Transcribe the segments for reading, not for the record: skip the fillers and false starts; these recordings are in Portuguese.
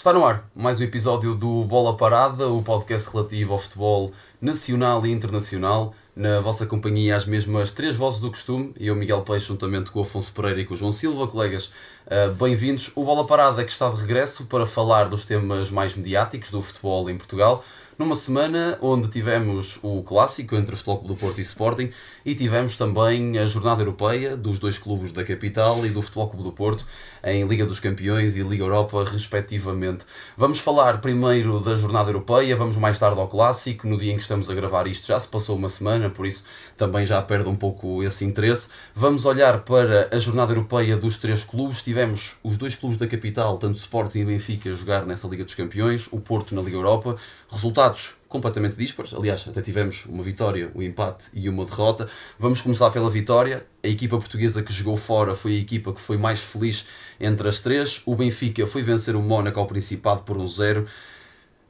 Está no ar mais um episódio do Bola Parada, o podcast relativo ao futebol nacional e internacional. Na vossa companhia, as mesmas três vozes do costume. Eu, Miguel Peixe, juntamente com o Afonso Pereira e com o João Silva. Colegas, bem-vindos. O Bola Parada que está de regresso para falar dos temas mais mediáticos do futebol em Portugal. Numa semana onde tivemos o clássico entre o Futebol Clube do Porto e Sporting e tivemos também a jornada europeia dos dois clubes da capital e do Futebol Clube do Porto em Liga dos Campeões e Liga Europa, respectivamente. Vamos falar primeiro da jornada europeia, vamos mais tarde ao clássico. No dia em que estamos a gravar isto já se passou uma semana, por isso também já perde um pouco esse interesse. Vamos olhar para a jornada europeia dos três clubes. Tivemos os dois clubes da capital, tanto Sporting e Benfica, a jogar nessa Liga dos Campeões, o Porto na Liga Europa. Resultados completamente dispares, aliás, até tivemos uma vitória, um empate e uma derrota. Vamos começar pela vitória. A equipa portuguesa que jogou fora foi a equipa que foi mais feliz entre as três. O Benfica foi vencer o Mónaco ao Principado por 1-0.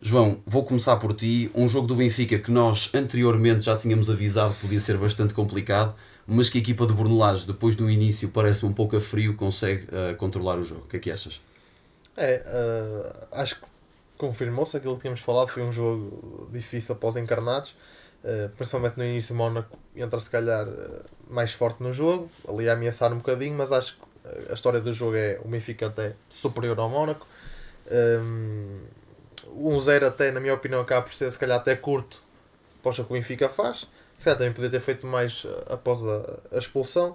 João, vou começar por ti. Um jogo do Benfica que nós anteriormente já tínhamos avisado que podia ser bastante complicado, mas que a equipa de Brunelage, depois do início, parece um pouco a frio, consegue controlar o jogo. O que é que achas? Acho que confirmou-se aquilo que tínhamos falado. Foi um jogo difícil para os encarnados, principalmente no início. O Mónaco entra se calhar mais forte no jogo, ali a ameaçar um bocadinho, mas acho que a história do jogo é o Benfica até superior ao Mónaco. 1-0 até, na minha opinião, acaba por ser se calhar até curto para o que o Benfica faz. Se calhar também podia ter feito mais após a expulsão.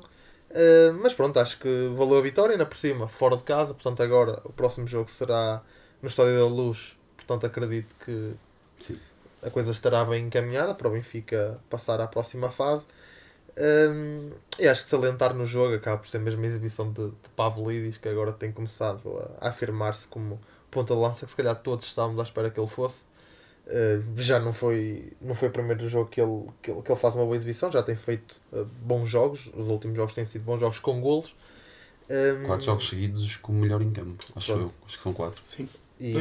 Mas pronto, acho que valeu a vitória, ainda por cima, fora de casa. Portanto, agora o próximo jogo será no Estádio da Luz. Portanto, acredito que Sim. a coisa estará bem encaminhada para o Benfica passar à próxima fase. E acho que salientar no jogo acaba por ser mesmo a exibição de Pavlidis, que agora tem começado a afirmar-se como ponta de lança, que se calhar todos estávamos à espera que ele fosse. Já não foi o primeiro jogo que ele faz uma boa exibição, já tem feito bons jogos. Os últimos jogos têm sido bons jogos com golos. 4 jogos seguidos com o melhor em campo, acho Pronto. eu. Acho que são 4. Sim. E,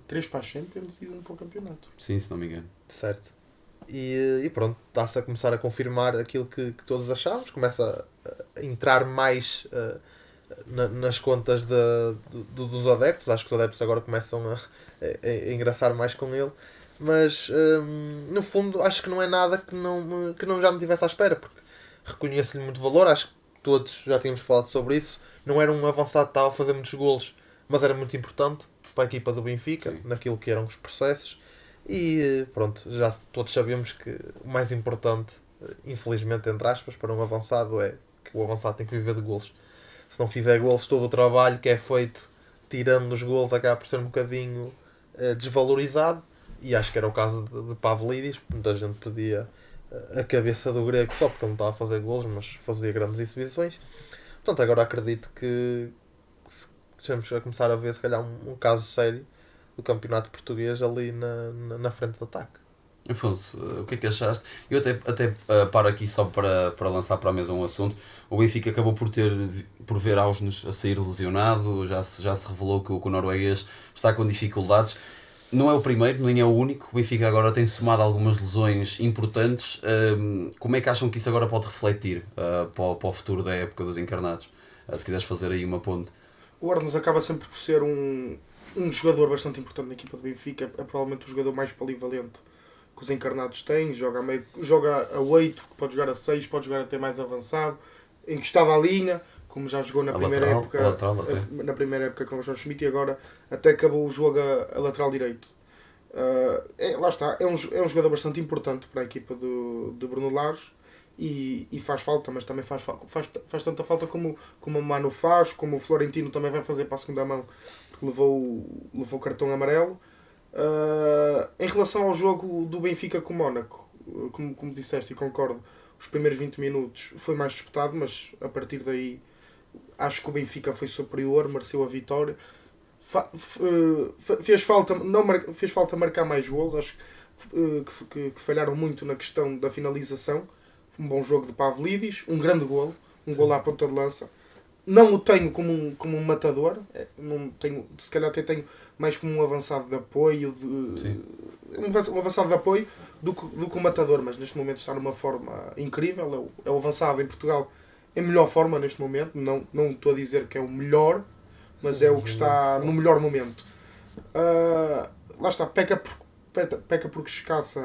3 para a Champions e 1 para o campeonato. Sim, se não me engano. certo. E pronto, está-se a começar a confirmar aquilo que todos achávamos. Começa a entrar mais nas contas dos adeptos. Acho que os adeptos agora começam a engraçar mais com ele. Mas no fundo acho que não é nada que não já não tivesse à espera, porque reconheço-lhe muito valor. Acho que todos já tínhamos falado sobre isso. Não era um avançado tal a fazer muitos golos, mas era muito importante para a equipa do Benfica, Sim. naquilo que eram os processos. E pronto, já todos sabemos que o mais importante, infelizmente, entre aspas, para um avançado é que o avançado tem que viver de golos. Se não fizer golos, todo o trabalho que é feito tirando os golos acaba por ser um bocadinho desvalorizado. E acho que era o caso de Pavlidis. Muita gente pedia a cabeça do grego só porque ele não estava a fazer golos, mas fazia grandes exibições. Portanto, agora acredito que estamos a começar a ver se calhar um caso sério do campeonato português ali na frente de ataque. Afonso, o que é que achaste? Eu até paro aqui só para lançar para a mesa um assunto. O Benfica acabou por ver Ausnes a sair lesionado, já se revelou que o norueguês está com dificuldades. Não é o primeiro, nem é o único. O Benfica agora tem somado algumas lesões importantes. Como é que acham que isso agora pode refletir para o futuro da época dos encarnados? Se quiseres fazer aí uma ponte. O Arnes acaba sempre por ser um jogador bastante importante na equipa do Benfica. É provavelmente o jogador mais polivalente que os encarnados têm. Joga a 8, pode jogar a 6, pode jogar até mais avançado, encostado à linha, como já jogou na primeira época, na primeira época com o Jorge Schmidt, e agora até acabou o jogo a lateral direito. Lá está, é um jogador bastante importante para a equipa do Bruno Lage e faz falta, mas também faz tanta falta como o Manu faz, como o Florentino também vai fazer para a segunda mão, porque levou cartão amarelo. Em relação ao jogo do Benfica com o Mónaco, como disseste e concordo, os primeiros 20 minutos foi mais disputado, mas a partir daí acho que o Benfica foi superior, mereceu a vitória. Fez falta marcar mais golos. Acho que falharam muito na questão da finalização. Um bom jogo de Pavlidis, um grande golo, golo à ponta de lança. Não o tenho como um matador, não tenho, se calhar até tenho mais como um avançado de apoio, um avançado de apoio do que um matador, mas neste momento está numa forma incrível. É o avançado em Portugal em melhor forma neste momento. Não estou a dizer que é o melhor, mas é o que está no melhor momento. Lá está, peca porque escassa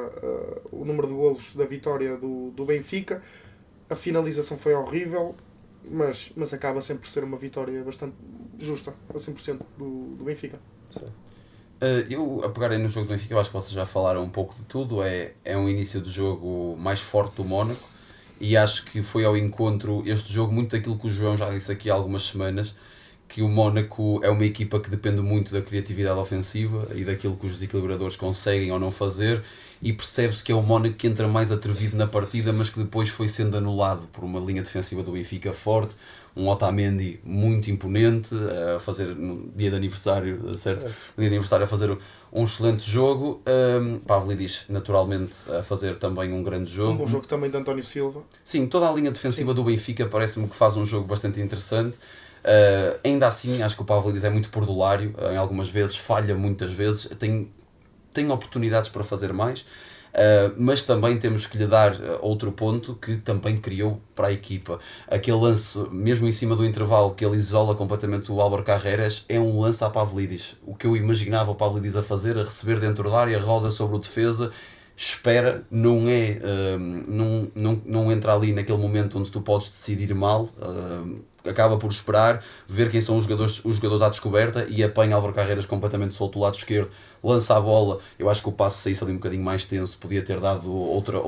o número de golos da vitória do Benfica. A finalização foi horrível, mas acaba sempre por ser uma vitória bastante justa, a 100% do Benfica. Sim. Eu, a pegarem no jogo do Benfica, eu acho que vocês já falaram um pouco de tudo. É um início de jogo mais forte do Mónaco e acho que foi ao encontro este jogo muito daquilo que o João já disse aqui há algumas semanas, que o Mónaco é uma equipa que depende muito da criatividade ofensiva e daquilo que os desequilibradores conseguem ou não fazer, e percebe-se que é o Mónaco que entra mais atrevido na partida, mas que depois foi sendo anulado por uma linha defensiva do Benfica forte, um Otamendi muito imponente, a fazer no dia de aniversário, certo? No dia de aniversário a fazer um excelente jogo, Pavlidis naturalmente a fazer também um grande jogo. Um bom jogo também de António Silva. Sim, toda a linha defensiva do Benfica parece-me que faz um jogo bastante interessante. Ainda assim, acho que o Pavlidis é muito perdulário, em algumas vezes, falha muitas vezes, tem oportunidades para fazer mais, mas também temos que lhe dar outro ponto que também criou para a equipa. Aquele lance, mesmo em cima do intervalo, que ele isola completamente o Álvaro Carreras, é um lance a Pavlidis. O que eu imaginava o Pavlidis a fazer, a receber dentro da área, roda sobre o defesa, espera, não entra ali naquele momento onde tu podes decidir mal, acaba por esperar, ver quem são os jogadores à descoberta e apanha Álvaro Carreras completamente solto do lado esquerdo, lança a bola. Eu acho que o passe saísse ali um bocadinho mais tenso, podia ter dado outra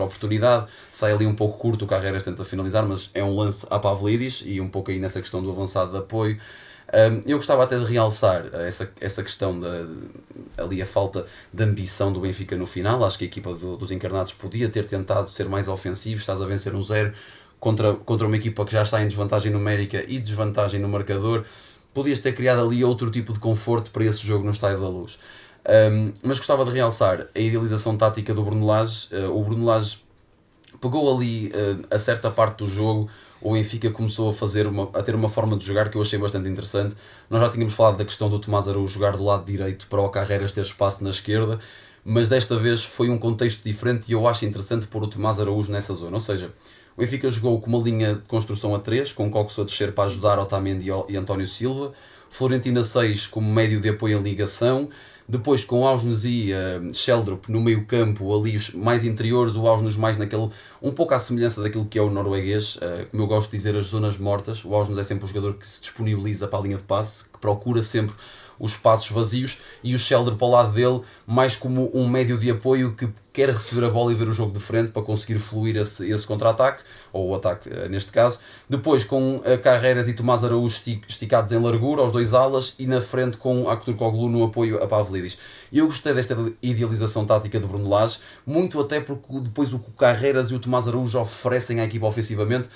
oportunidade, sai ali um pouco curto, o Carreras tenta finalizar, mas é um lance a Pavlidis e um pouco aí nessa questão do avançado de apoio. Eu gostava até de realçar essa questão ali a falta de ambição do Benfica no final. Acho que a equipa dos encarnados podia ter tentado ser mais ofensivo. Estás a vencer 1-0 contra uma equipa que já está em desvantagem numérica e desvantagem no marcador. Podias ter criado ali outro tipo de conforto para esse jogo no Estádio da Luz. Mas gostava de realçar a idealização tática do Bruno Lage. O Bruno Lage pegou ali a certa parte do jogo. O Benfica começou a ter uma forma de jogar que eu achei bastante interessante. Nós já tínhamos falado da questão do Tomás Araújo jogar do lado direito para o Carreras ter espaço na esquerda, mas desta vez foi um contexto diferente e eu acho interessante pôr o Tomás Araújo nessa zona. Ou seja, o Benfica jogou com uma linha de construção a 3, com o Coxo a descer para ajudar Otamendi e António Silva, Florentina 6 como médio de apoio em ligação, depois com Ausnes e Sheldrup no meio campo, ali os mais interiores, o Ausnes mais naquele, um pouco à semelhança daquilo que é o norueguês, como eu gosto de dizer, as zonas mortas. O Ausnes é sempre o jogador que se disponibiliza para a linha de passe, que procura sempre os espaços vazios, e o Sheldrup ao lado dele mais como um médio de apoio que quer receber a bola e ver o jogo de frente para conseguir fluir esse contra-ataque, ou o ataque neste caso. Depois com Carreras e Tomás Araújo esticados em largura, aos dois alas, e na frente com Aktürkoğlu no apoio a Pavlidis. E eu gostei desta idealização tática de Bruno Lage, muito até porque depois o Carreras e o Tomás Araújo oferecem à equipa ofensivamente.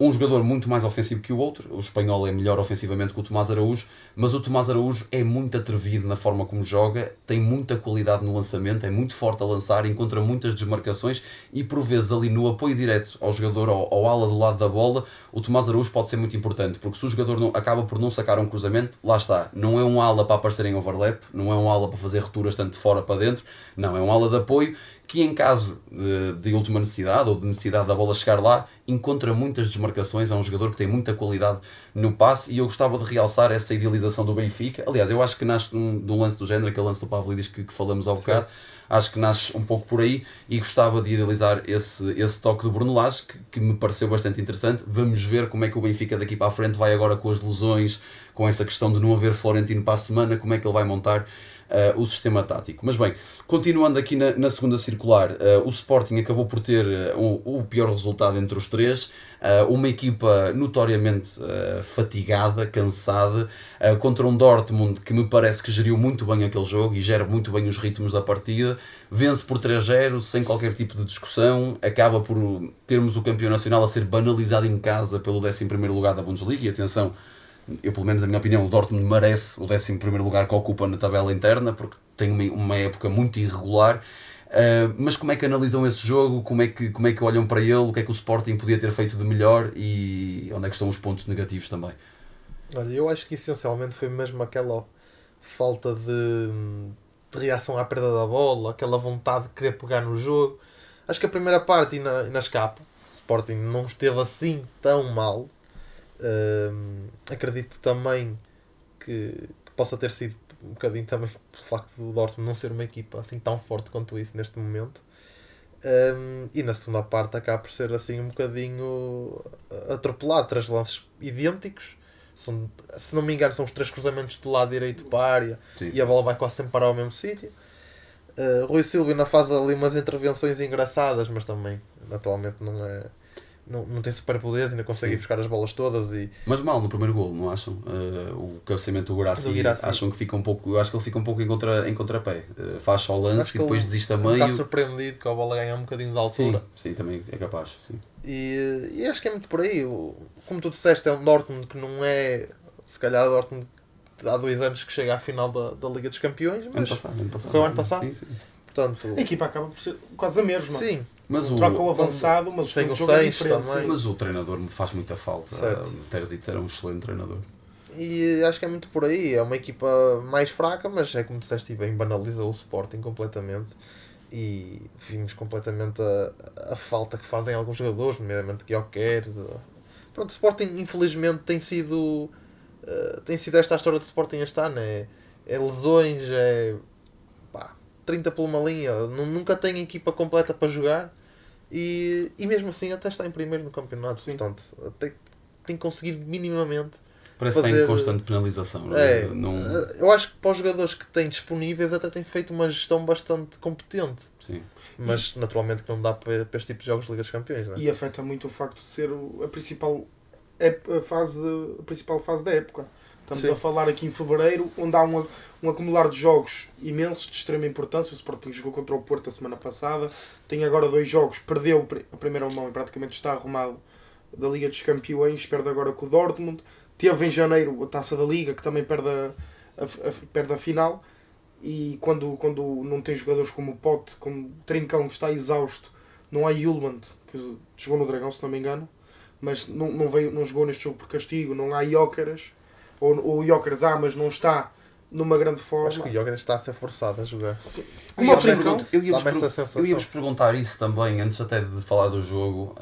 Um jogador muito mais ofensivo que o outro, o espanhol é melhor ofensivamente que o Tomás Araújo, mas o Tomás Araújo é muito atrevido na forma como joga, tem muita qualidade no lançamento, é muito forte a lançar, encontra muitas desmarcações e por vezes ali no apoio direto ao jogador, ao ala do lado da bola, o Tomás Araújo pode ser muito importante, porque se o jogador acaba por não sacar um cruzamento, lá está, não é um ala para aparecer em overlap, não é um ala para fazer rupturas tanto de fora para dentro, não, é um ala de apoio que em caso de última necessidade ou de necessidade da bola chegar lá, encontra muitas desmarcações, é um jogador que tem muita qualidade no passe e eu gostava de realçar essa idealização do Benfica. Aliás, eu acho que nasce de um lance do género, aquele lance do Pavlidis que falamos há bocado, acho que nasce um pouco por aí e gostava de idealizar esse toque do Bruno Lage que me pareceu bastante interessante. Vamos ver como é que o Benfica daqui para a frente vai agora com as lesões, com essa questão de não haver Florentino para a semana, como é que ele vai montar o sistema tático. Mas bem, continuando aqui na segunda circular, o Sporting acabou por ter o pior resultado entre os três, uma equipa notoriamente fatigada, cansada, contra um Dortmund que me parece que geriu muito bem aquele jogo e gera muito bem os ritmos da partida, vence por 3-0 sem qualquer tipo de discussão, acaba por termos o campeão nacional a ser banalizado em casa pelo 11º lugar da Bundesliga, e atenção, eu pelo menos na minha opinião o Dortmund merece o 11º lugar que ocupa na tabela interna porque tem uma época muito irregular, mas como é que analisam esse jogo, como é que olham para ele, o que é que o Sporting podia ter feito de melhor e onde é que estão os pontos negativos também? Olha, eu acho que essencialmente foi mesmo aquela falta de reação à perda da bola, aquela vontade de querer pegar no jogo. Acho que a primeira parte e na escapa o Sporting não esteve assim tão mal. Acredito também que possa ter sido um bocadinho também pelo facto do Dortmund não ser uma equipa assim tão forte quanto isso neste momento. E na segunda parte acaba por ser assim um bocadinho atropelado, 3 lances idênticos. Se não me engano, são os 3 cruzamentos do lado direito para a área. Sim. E a bola vai quase sempre parar ao mesmo sítio. Rui Silva ainda faz ali umas intervenções engraçadas, mas também atualmente não tem superpoderes, ainda consegue ir buscar as bolas todas. Mas mal no primeiro golo, não acham? O cabeceamento do Guirassy, acham que fica um pouco. Eu acho que ele fica um pouco em contrapé. Faz só o lance e depois desiste a meio. Está surpreendido que a bola ganha um bocadinho de altura. Sim, também é capaz. Sim. E acho que é muito por aí. Como tu disseste, é um Dortmund que não é. Se calhar o Dortmund há 2 anos que chega à final da Liga dos Campeões. Mas Ano passado. foi o ano passado. Sim. Portanto, A equipa acaba por ser quase a mesma. sim. Mas troca o avançado, mas tem o o jogo é Sainz diferente. também. Mas o treinador me faz muita falta. Certo. Terzic era um excelente treinador. E acho que é muito por aí. É uma equipa mais fraca, mas é como disseste bem, banalizou o Sporting completamente. E vimos completamente a falta que fazem alguns jogadores, nomeadamente Gyökeres. Pronto, o Sporting infelizmente tem sido esta a história do Sporting este ano. É lesões, 30 por uma linha, nunca tem equipa completa para jogar e mesmo assim até está em primeiro no campeonato. Sim. Portanto, tem conseguido minimamente. Parece que está em constante penalização. Não... Eu acho que para os jogadores que têm disponíveis até tem feito uma gestão bastante competente. Sim. Mas naturalmente que não dá para este tipo de jogos de Liga dos Campeões, não é? E afeta muito o facto de ser a principal fase da época. Estamos Sim. a falar aqui em fevereiro, onde há um acumular de jogos imensos, de extrema importância. O Sporting jogou contra o Porto a semana passada, tem agora 2 jogos, perdeu a primeira mão e praticamente está arrumado da Liga dos Campeões, perde agora com o Dortmund. Teve em janeiro a Taça da Liga, que também perde a final. E quando não tem jogadores como o Pote, como o Trincão, que está exausto, não há Yulmand, que jogou no Dragão, se não me engano, mas não jogou neste jogo por castigo, não há Gyökeres, ou o Gyökeres mas não está numa grande forma. Acho que o Gyökeres está a ser forçado a jogar. Sim. Como o Trincão, Eu ia-vos sensação. perguntar isso também, antes até de falar do jogo.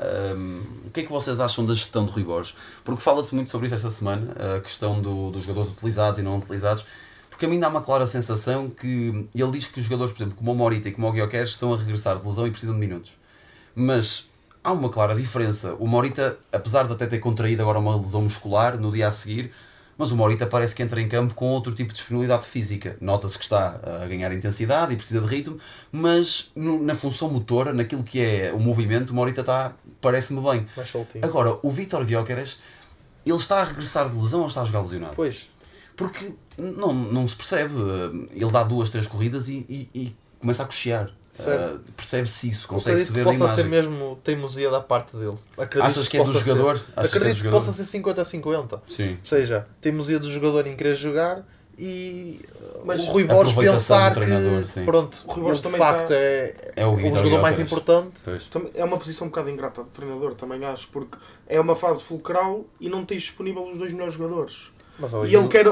O que é que vocês acham da gestão de Rui Borges? Porque fala-se muito sobre isso esta semana, a questão dos jogadores utilizados e não utilizados, porque a mim dá uma clara sensação que ele diz que os jogadores, por exemplo, como o Morita e como o Gyökeres, estão a regressar de lesão e precisam de minutos. Mas há uma clara diferença. O Morita, apesar de até ter contraído agora uma lesão muscular no dia a seguir, mas o Morita parece que entra em campo com outro tipo de disponibilidade física. Nota-se que está a ganhar intensidade e precisa de ritmo, mas na função motora, naquilo que é o movimento, o Morita está, parece-me bem. Mais soltinho. Agora, o Vítor Gyökeres, ele está a regressar de lesão ou está a jogar lesionado? Pois. Porque não se percebe. Ele dá 2, 3 corridas e começa a cochear. Percebe-se isso, consegue-se ver a imagem. Possa ser imagem. mesmo teimosia da parte dele. Achas que é do jogador? Acredito que possa ser 50-50. Sim. Ou seja, teimosia do jogador em querer jogar e Mas o Rui Borges pensar do treinador, sim. pronto, O Rui ele Borges de também facto tá- é o o Vítor jogador mais Gyökeres. importante. Pois. é uma posição um bocado ingrata de treinador, também acho, porque é uma fase fulcral e não tens disponível os 2 melhores jogadores. Mas, E ele quer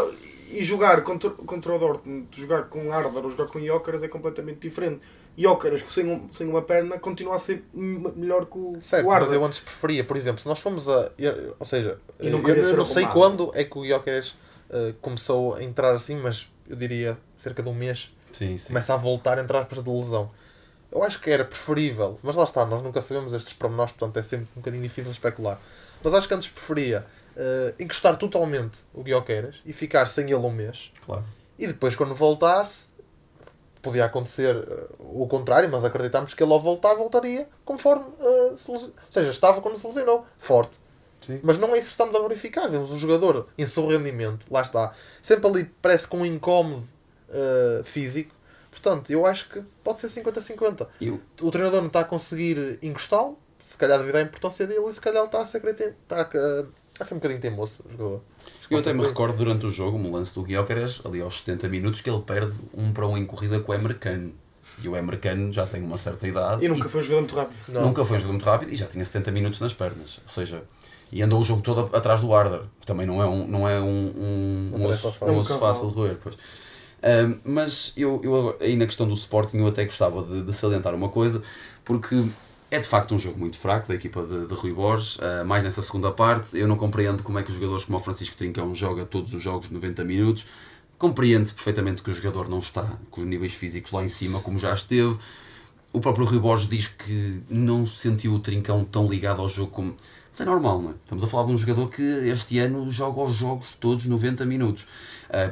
jogar contra o Dortmund, jogar com Arda ou jogar com Gyökeres é completamente diferente. Gyökeres sem uma perna continua a ser melhor que o certo, Arda. mas eu antes preferia, por exemplo, se nós fomos ou seja, E não eu queria ser não sei arrumado. quando é que o Gyökeres começou a entrar assim, mas eu diria cerca de um mês Sim. começa a voltar, entre aspas, de lesão. Eu acho que era preferível, mas lá está, nós nunca sabemos estes pormenores, portanto é sempre um bocadinho difícil especular. Mas acho que antes preferia encostar totalmente o Gyökeres e ficar sem ele um mês. Claro. E depois, quando voltasse, podia acontecer o contrário, mas acreditamos que ele ao voltar, voltaria conforme ou seja, estava quando se lesionou, forte. Sim. Mas não é isso que estamos a verificar. Vemos o jogador em seu rendimento, lá está, sempre ali parece com um incómodo físico. Portanto, eu acho que pode ser 50-50. O treinador não está a conseguir encostá-lo, se calhar devido à importância dele, e se calhar ele está a ser um bocadinho teimoso, o jogador. Eu até me recordo durante o jogo, um lance do Gyökeres, ali aos 70 minutos, que ele perde 1-1 em corrida com o Americano. E o Americano já tem uma certa idade. E nunca foi um jogador muito rápido. Nunca foi um jogador muito rápido e já tinha 70 minutos nas pernas. Ou seja, e andou o jogo todo atrás do Arda, que também não é um osso fácil de roer. Pois. Mas eu aí na questão do Sporting eu até gostava de salientar uma coisa, porque é de facto um jogo muito fraco da equipa de Rui Borges, mais nessa segunda parte. Eu não compreendo como é que os jogadores como o Francisco Trincão joga todos os jogos 90 minutos. Compreende-se perfeitamente que o jogador não está com os níveis físicos lá em cima como já esteve. O próprio Rui Borges diz que não sentiu o Trincão tão ligado ao jogo como... Mas é normal, não é? Estamos a falar de um jogador que este ano joga os jogos todos 90 minutos.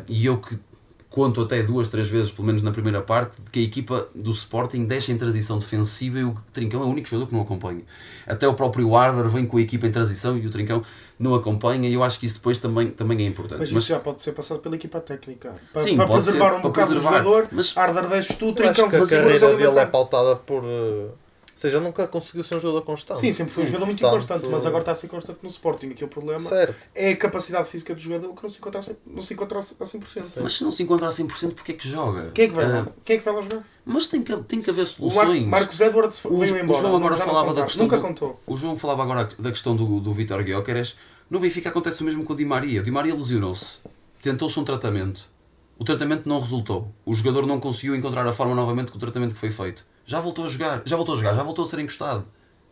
E eu que conto até 2, 3 vezes, pelo menos na primeira parte, de que a equipa do Sporting deixa em transição defensiva e o Trincão é o único jogador que não acompanha. Até o próprio Arder vem com a equipa em transição e o Trincão não acompanha, e eu acho que isso depois também é importante. Mas isso já pode ser passado pela equipa técnica. Sim, para pode preservar ser, um para bocado preservar, o jogador, mas- Arder deixes tu, Eu acho Trincão que a que se carreira dele é alimentar. pautada por... Ou seja, nunca conseguiu ser um jogador constante. Sim, sempre foi um jogador muito Portanto, inconstante, mas agora está a ser constante no Sporting. Aqui o problema Certo. é a capacidade física do jogador que não se encontra a 100%. Mas se não se encontrar a 100%, porque é que joga? Quem é que vai lá? Quem é que vai lá jogar? Mas tem que haver O soluções. Marcos Edwards O veio embora. João agora já não falava da contar. questão Nunca do- contou. O João falava agora da questão do Vítor Gyökeres. No Benfica acontece o mesmo com o Di Maria. O Di Maria lesionou-se. Tentou-se um tratamento. O tratamento não resultou. O jogador não conseguiu encontrar a forma novamente com o tratamento que foi feito. Já voltou a jogar, já voltou a ser encostado.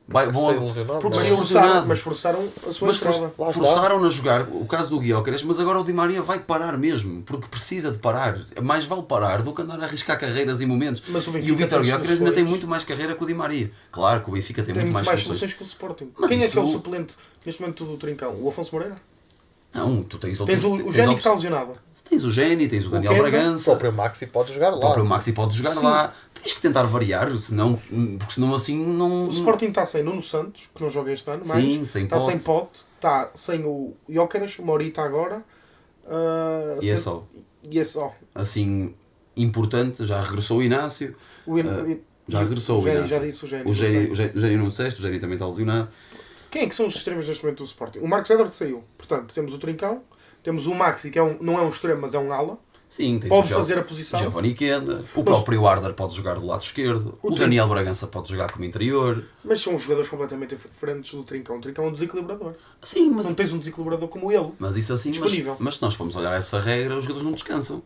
Vão Saiu lesionado, porque não é? saiu lesionado. Mas forçaram a sua Mas entrada. Lá está. forçaram-no a jogar o caso do Gyökeres, mas agora o Di Maria vai parar mesmo, porque precisa de parar. Mais vale parar do que andar a arriscar carreiras e momentos. Mas o E Benfica o Vítor tem Gyökeres ainda soluções. tem muito mais carreira que o Di Maria. Claro que o Benfica tem, Tem muito mais soluções que o Sporting. Mas Quem é que é o isso- suplente neste momento do Trincão? O Afonso Moreira? Não, tu tens outros. Tens o Géni que está lesionado. Tens o Géni, tens o Daniel Kenda, O Bragança, próprio Maxi pode jogar o lá. próprio Maxi pode jogar Sim. lá. Tens que tentar variar, senão, porque senão assim não. O Sporting está sem Nuno Santos, que não joga este ano, Sim, mais. sem Está Pote. sem Pote, está sem o Gyökeres, o Morita agora. E é só. E é só. Assim, importante, já regressou o Inácio. Já regressou o Géni, Inácio. já disse o Géni. O Géni não disseste, o Géni também está lesionado. Quem é que são os extremos neste momento do Sporting? O Marcos Edwards saiu. Portanto, temos o Trincão, temos o Maxi, que não é um extremo, mas é um ala. Sim, tens Pode o fazer a posição. Giovanni Kenda, o Mas- próprio Arder pode jogar do lado esquerdo, o Trin- Daniel Bragança pode jogar como interior. Mas são jogadores completamente diferentes do Trincão. O Trincão é um desequilibrador. Sim, mas, Não tens um desequilibrador como ele. mas isso assim, Disponível. mas se nós formos olhar essa regra, os jogadores não descansam.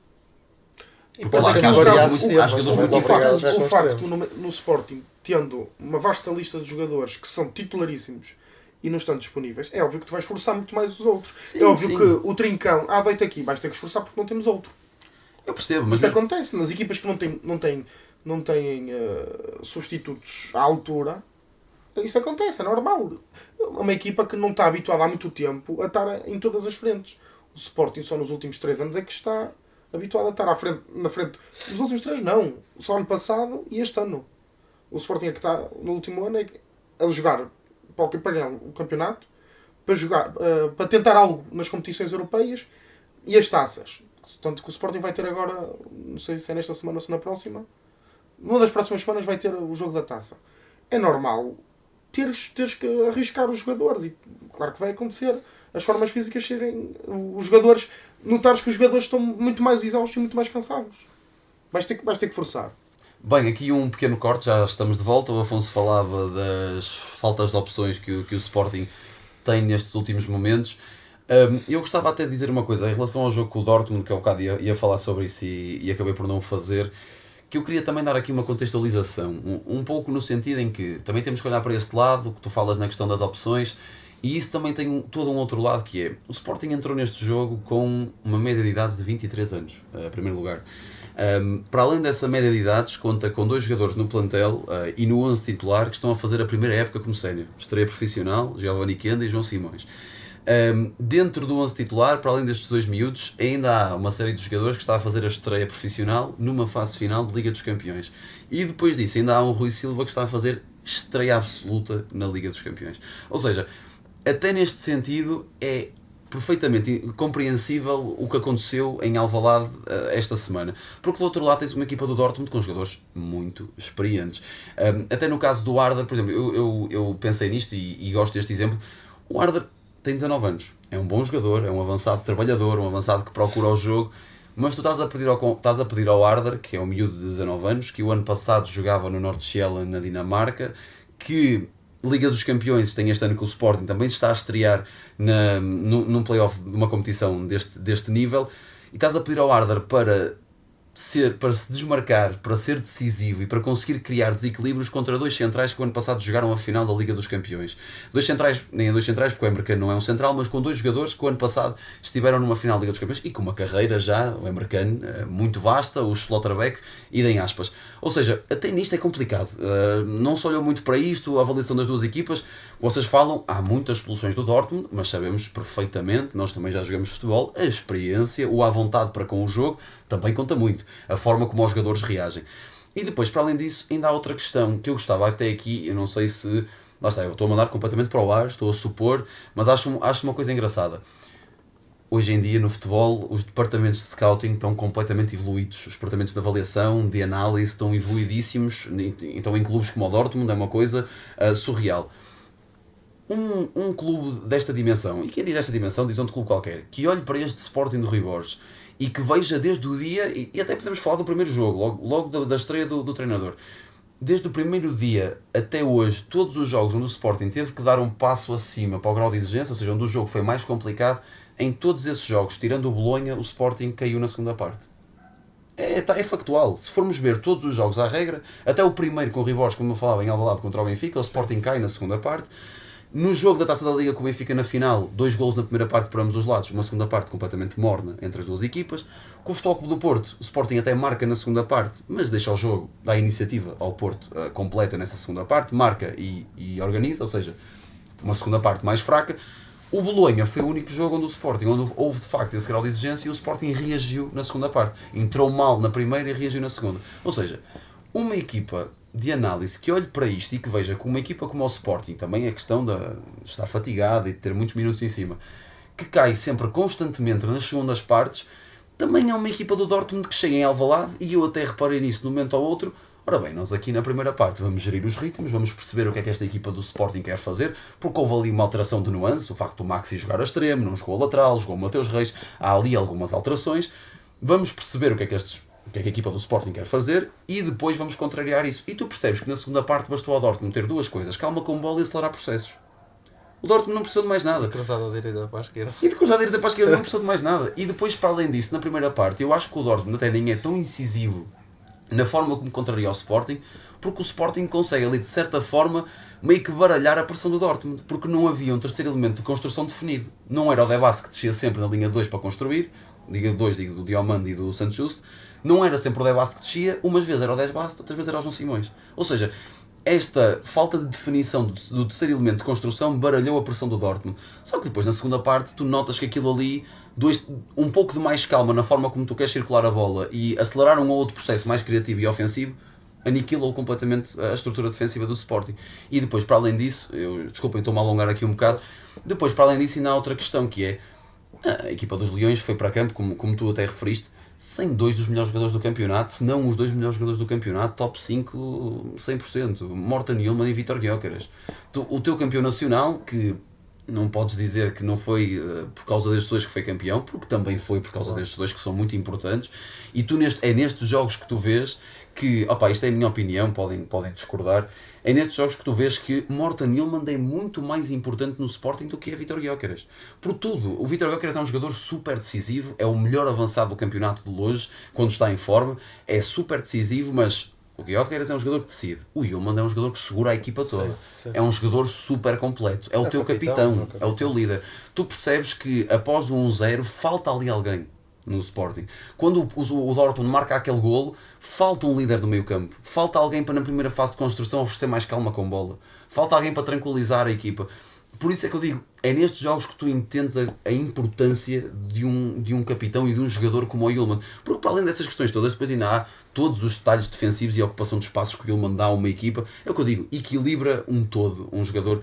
E Porque pode lá ser que há que jogadores variar muito- sistemas, há jogadores mas muito obrigado já O com facto extremos. no Sporting, tendo uma vasta lista de jogadores que são titularíssimos e não estão disponíveis, é óbvio que tu vais esforçar muito mais os outros. Sim, é óbvio sim. que o Trincão, deita aqui, vais ter que esforçar porque não temos outro. Eu percebo, mas Isso acontece nas equipas que não têm substitutos à altura. Isso acontece, é normal. Uma equipa que não está habituada há muito tempo a estar em todas as frentes. O Sporting só nos últimos 3 anos é que está habituado a estar na frente. Nos últimos 3 não. Só ano passado e este ano. O Sporting é que está no último ano a jogar para ganhar o campeonato, para jogar, para tentar algo nas competições europeias e as taças. Tanto que o Sporting vai ter agora, não sei se é nesta semana ou se na próxima, numa das próximas semanas vai ter o jogo da taça. É normal teres que arriscar os jogadores e claro que vai acontecer. As formas físicas serem os jogadores, notares que os jogadores estão muito mais exaustos e muito mais cansados. Vais ter que forçar. Bem, aqui um pequeno corte, já estamos de volta. O Afonso falava das faltas de opções que o Sporting tem nestes últimos momentos. Eu gostava até de dizer uma coisa em relação ao jogo com o Dortmund, que há bocado ia falar sobre isso e acabei por não o fazer, que eu queria também dar aqui uma contextualização, um pouco no sentido em que também temos que olhar para este lado, que tu falas na questão das opções, e isso também tem todo um outro lado, que é, o Sporting entrou neste jogo com uma média de idade de 23 anos, em primeiro lugar. Para além dessa média de idades, conta com 2 jogadores no plantel e no 11 titular que estão a fazer a primeira época como sénior. Estreia profissional, Giovanni Kenda e João Simões. Dentro do 11 titular, para além destes 2 miúdos, ainda há uma série de jogadores que está a fazer a estreia profissional numa fase final de Liga dos Campeões. E depois disso ainda há um Rui Silva que está a fazer estreia absoluta na Liga dos Campeões. Ou seja, até neste sentido é perfeitamente compreensível o que aconteceu em Alvalade esta semana. Porque do outro lado tens uma equipa do Dortmund com jogadores muito experientes. Até no caso do Arder, por exemplo, eu pensei nisto e gosto deste exemplo. O Arder tem 19 anos, é um bom jogador, é um avançado trabalhador, um avançado que procura o jogo, mas tu estás a pedir ao Arder, que é um miúdo de 19 anos, que o ano passado jogava no Nordschellen na Dinamarca, que Liga dos Campeões tem este ano com o Sporting, também se está a estrear num play-off de uma competição deste nível, e estás a pedir ao Arder para para se desmarcar, para ser decisivo e para conseguir criar desequilíbrios contra dois centrais que o ano passado jogaram a final da Liga dos Campeões. Dois centrais, nem dois centrais porque o Emre não é um central, mas com dois jogadores que o ano passado estiveram numa final da Liga dos Campeões e com uma carreira já, o Emre muito vasta, o Schlotterbeck e em aspas. Ou seja, até nisto é complicado. Não se olhou muito para isto, a avaliação das duas equipas. Vocês falam, há muitas soluções do Dortmund, mas sabemos perfeitamente, nós também já jogamos futebol, a experiência, o à vontade para com o jogo, também conta muito. A forma como os jogadores reagem. E depois, para além disso, ainda há outra questão que eu gostava até aqui, eu não sei se... Lá está, eu estou a mandar completamente para o ar, estou a supor, mas acho uma coisa engraçada. Hoje em dia, no futebol, os departamentos de scouting estão completamente evoluídos. Os departamentos de avaliação, de análise, estão evoluidíssimos. Então, em clubes como o Dortmund, é uma coisa surreal. Um clube desta dimensão, e quem diz esta dimensão diz outro clube qualquer, que olhe para este Sporting do Rui Borges e que veja desde o dia, e até podemos falar do primeiro jogo, logo da estreia do treinador, desde o primeiro dia até hoje, todos os jogos onde o Sporting teve que dar um passo acima para o grau de exigência, ou seja, onde o jogo foi mais complicado, em todos esses jogos, tirando o Bolonha, o Sporting caiu na segunda parte. É factual. Se formos ver todos os jogos à regra, até o primeiro com o Rui Borges, como eu falava, em Alvalade contra o Benfica, o Sporting cai na segunda parte. No jogo da Taça da Liga com o Benfica na final, 2 golos na primeira parte para ambos os lados, uma segunda parte completamente morna entre as duas equipas. Com o Futebol Clube do Porto, o Sporting até marca na segunda parte, mas deixa o jogo, dá a iniciativa ao Porto completa nessa segunda parte, marca e organiza, ou seja, uma segunda parte mais fraca. O Bolonha foi o único jogo onde o Sporting, onde houve de facto esse grau de exigência e o Sporting reagiu na segunda parte. Entrou mal na primeira e reagiu na segunda. Ou seja, uma equipa de análise que olhe para isto e que veja que uma equipa como o Sporting, também é questão de estar fatigada e de ter muitos minutos em cima, que cai sempre constantemente nas segundas partes, também é uma equipa do Dortmund que chega em Alvalade, e eu até reparei nisso de um momento ao outro. Ora bem, nós aqui na primeira parte vamos gerir os ritmos, vamos perceber o que é que esta equipa do Sporting quer fazer, porque houve ali uma alteração de nuance, o facto do Maxi jogar a extremo, não jogou a lateral, jogou o Mateus Reis, há ali algumas alterações, vamos perceber o que é que a equipa do Sporting quer fazer e depois vamos contrariar isso. E tu percebes que na segunda parte bastou ao Dortmund ter duas coisas: calma com bola e acelerar processos. O Dortmund não precisou de mais nada. Cruzada da direita para a esquerda. E de cruzada da direita para a esquerda não precisou de mais nada. E depois, para além disso, na primeira parte, eu acho que o Dortmund até nem é tão incisivo na forma como contraria o Sporting, porque o Sporting consegue ali, de certa forma, meio que baralhar a pressão do Dortmund, porque não havia um terceiro elemento de construção definido. Não era o Debas que descia sempre na linha 2 para construir, linha 2 do Diomande e do Santos Justo, não era sempre o Debas que descia, umas vezes era o Desbast, outras vezes era o João Simões. Ou seja, esta falta de definição do terceiro elemento de construção baralhou a pressão do Dortmund. Só que depois, na segunda parte, tu notas que aquilo ali, um pouco de mais calma na forma como tu queres circular a bola e acelerar um ou outro processo mais criativo e ofensivo, aniquilou completamente a estrutura defensiva do Sporting. E depois, para além disso, desculpem, estou-me a alongar aqui um bocado, depois, para além disso, ainda há outra questão, que é a equipa dos Leões foi para campo, como tu até referiste, sem 2 dos melhores jogadores do campeonato, se não os 2 melhores jogadores do campeonato, top 5, 100%. Morten Hjulmand e Vítor Gyökeres. O teu campeão nacional, que não podes dizer que não foi por causa destes dois que foi campeão, porque também foi por causa destes dois que são muito importantes, e tu é nestes jogos que tu vês que, isto é a minha opinião, podem discordar, é nestes jogos que tu vês que Morten Hjulmand é muito mais importante no Sporting do que é Vítor Gyökeres. Por tudo, o Vítor Gyökeres é um jogador super decisivo, é o melhor avançado do campeonato de longe, quando está em forma, é super decisivo, mas o Gyökeres é um jogador que decide. O Hjulmand é um jogador que segura a equipa toda. Sim. É um jogador super completo. É o teu capitão, é o teu líder. Tu percebes que após o 1-0 falta ali alguém no Sporting. Quando o Dortmund marca aquele golo, falta um líder do meio campo. Falta alguém para, na primeira fase de construção, oferecer mais calma com bola. Falta alguém para tranquilizar a equipa. Por isso é que eu digo, é nestes jogos que tu entendes a importância de um capitão e de um jogador como o Hjulmand. Porque para além dessas questões todas, depois ainda há todos os detalhes defensivos e a ocupação de espaços que o Hjulmand dá a uma equipa. É o que eu digo, equilibra um todo, um jogador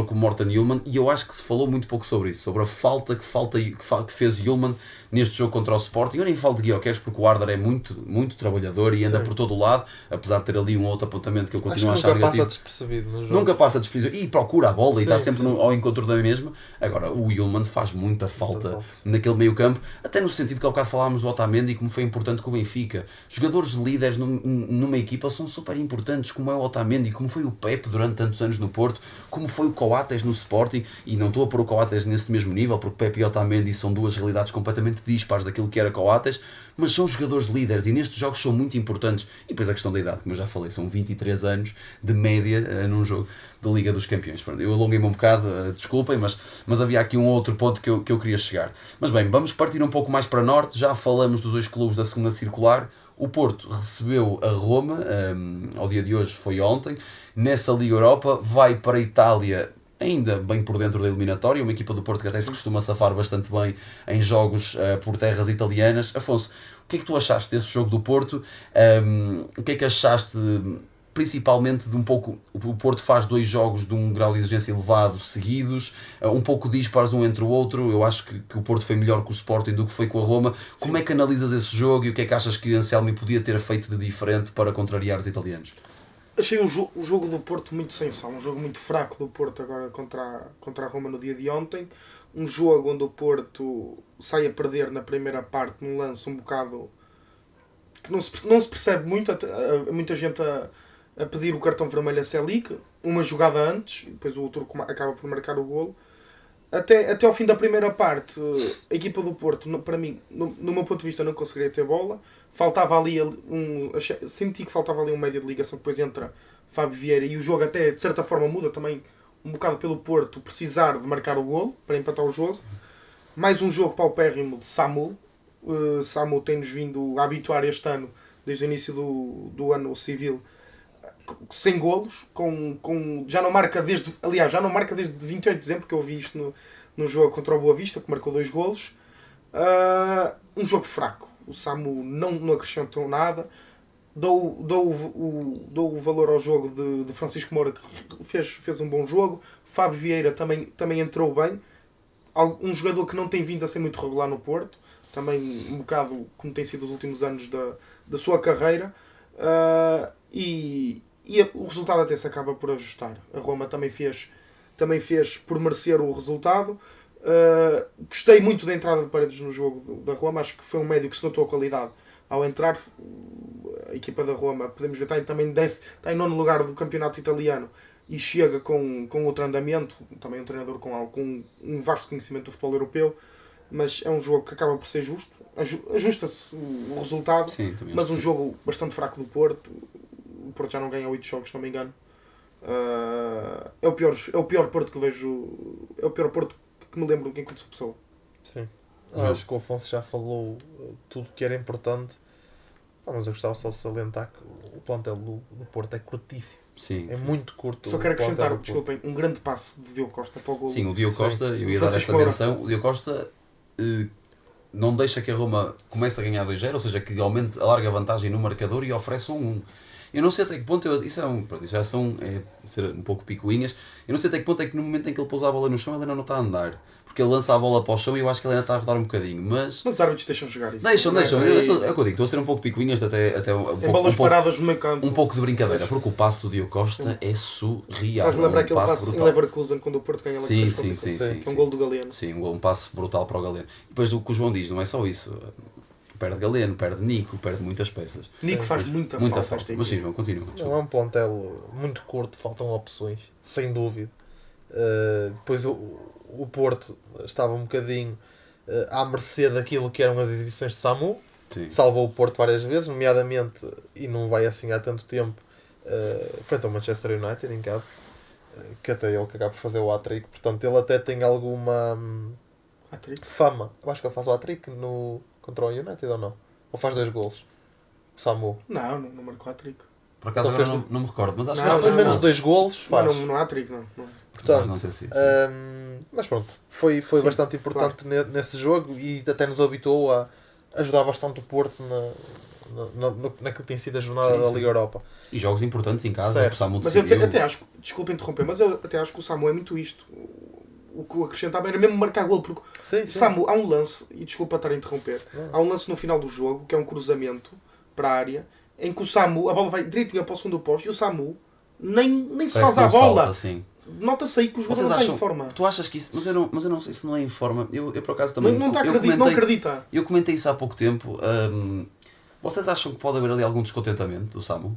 como Morten Hjulmand, e eu acho que se falou muito pouco sobre isso, sobre a falta que fez Hjulmand neste jogo contra o Sporting. Eu nem falo de Gyökeres porque o Arder é muito, muito trabalhador e anda por todo o lado, apesar de ter ali um outro apontamento que eu continuo a achar negativo. Nunca passa despercebido no jogo. Nunca passa despercebido e procura a bola e está sempre ao encontro da a mesma. Agora, o Yulman faz muita falta naquele meio campo, até no sentido que há bocado falámos do Otamendi, como foi importante com o Benfica. Jogadores líderes numa equipa são super importantes, como é o Otamendi, como foi o Pepe durante tantos anos no Porto, como foi o Coates no Sporting, e não estou a pôr o Coates nesse mesmo nível, porque Pepe e Otamendi são duas realidades completamente dispares daquilo que era Coates, mas são jogadores líderes e nestes jogos são muito importantes. E depois a questão da idade, como eu já falei, são 23 anos de média num jogo da Liga dos Campeões. Eu alonguei-me um bocado, desculpem, mas havia aqui um outro ponto que eu queria chegar. Mas bem, vamos partir um pouco mais para norte, já falamos dos dois clubes da segunda circular. O Porto recebeu a Roma, ao dia de hoje foi ontem, nessa Liga Europa, vai para a Itália ainda bem por dentro da eliminatória, uma equipa do Porto que até se costuma safar bastante bem em jogos por terras italianas. Afonso, o que é que tu achaste desse jogo do Porto? O que é que achaste principalmente de um pouco... O Porto faz 2 jogos de um grau de exigência elevado seguidos, um pouco dispares um entre o outro. Eu acho que o Porto foi melhor com o Sporting do que foi com a Roma. Sim. Como é que analisas esse jogo e o que é que achas que o Anselmi podia ter feito de diferente para contrariar os italianos? Achei o jogo do Porto muito sem sal, um jogo muito fraco do Porto agora contra a Roma no dia de ontem. Um jogo onde o Porto sai a perder na primeira parte num lance um bocado que não se percebe muito, muita gente a pedir o cartão vermelho a Selic, uma jogada antes, e depois o Turco acaba por marcar o golo. Até ao fim da primeira parte, a equipa do Porto, para mim, no meu ponto de vista, não conseguiria ter bola. Faltava ali senti que faltava ali um médio de ligação, depois entra Fábio Vieira e o jogo até de certa forma muda também um bocado pelo Porto precisar de marcar o golo para empatar o jogo. Mais um jogo paupérrimo de Samu. Samu tem-nos vindo a habituar este ano, desde o início do ano civil, sem golos, já não marca desde 28 de dezembro, que eu vi isto no jogo contra o Boa Vista, que marcou 2 golos. Um jogo fraco. O Samu não acrescentou nada. Dou o valor ao jogo de Francisco Moura, que fez um bom jogo. Fábio Vieira também entrou bem. Um jogador que não tem vindo a ser muito regular no Porto, também um bocado como tem sido os últimos anos da sua carreira. E o resultado até se acaba por ajustar. A Roma também fez por merecer o resultado. Gostei muito da entrada de Paredes no jogo da Roma. Acho que foi um médio que se notou a qualidade ao entrar. A equipa da Roma, podemos ver, está em 9º lugar do campeonato italiano e chega com outro andamento. Também um treinador com um vasto conhecimento do futebol europeu, mas é um jogo que acaba por ser justo. Ajusta-se o resultado. Sim, mas um jogo bastante fraco do Porto. O Porto já não ganha 8 jogos, se não me engano. É o pior Porto que vejo. É o pior Porto que me lembro enquanto sou pessoa. Sim. Acho que o Afonso já falou tudo que era importante. Mas eu gostava só de salientar que o plantel do Porto é curtíssimo. Sim, é muito curto. Só quero acrescentar, desculpem, um grande passo de Diogo Costa para o gol. Sim, o Diogo Costa, eu ia dar essa menção. O Diogo Costa não deixa que a Roma comece a ganhar 2-0, ou seja, que aumente a larga vantagem no marcador e oferece 1-1. Eu não sei até que ponto, isso já são ser um pouco picuinhas, eu não sei até que ponto é que no momento em que ele pousa a bola no chão ele ainda não está a andar, porque ele lança a bola para o chão e eu acho que ele ainda está a rodar um bocadinho, mas os árbitros deixam jogar isso. Deixam, é o que eu digo, estou a ser um pouco picuinhas até paradas no meio campo. Um pouco de brincadeira, porque o passe do Diogo Costa é surreal. Faz-me lembrar aquele passe em Leverkusen quando o Porto ganha lá. Sim, um gol do Galeno. Sim, um passe brutal para o Galeno. E depois o que o João diz, não é só isso. Perde Galeno, perde Nico, perde muitas peças. Nico faz muita falta. Mas sim, João, continua. Não, é um plantel muito curto, faltam opções, sem dúvida. Depois o Porto estava um bocadinho à mercê daquilo que eram as exibições de Samu. Sim. Salvou o Porto várias vezes, nomeadamente, e não vai assim há tanto tempo, frente ao Manchester United em casa, que até ele que acaba por fazer o hat-trick. Portanto, ele até tem alguma fama. Eu acho que ele faz o hat-trick contra o United ou não? Ou faz 2 golos? O Samu? Não marcou hat-trick. Por acaso então não me recordo, mas acho que pelo menos 2 golos faz. Não há hat-trick, não. Portanto, não ter sido, mas pronto, foi bastante importante nesse jogo e até nos habituou a ajudar bastante o Porto naquilo que tem sido a jornada da Liga Europa. E jogos importantes em casa, o Samu decidiu. Mas eu até acho, desculpa interromper, mas eu até acho que o Samu é muito isto. O que eu acrescentava era mesmo marcar golo, porque o Samu, há um lance, e desculpa estar a interromper, há um lance no final do jogo, que é um cruzamento para a área, em que o Samu, a bola vai direitinho para o segundo posto, e o Samu nem se faz à bola. Salta, nota-se aí que o jogador não está em forma. Tu achas que isso... Mas eu não sei se não é em forma. Eu por acaso também... Não acredita. Eu comentei isso há pouco tempo. Vocês acham que pode haver ali algum descontentamento do Samu?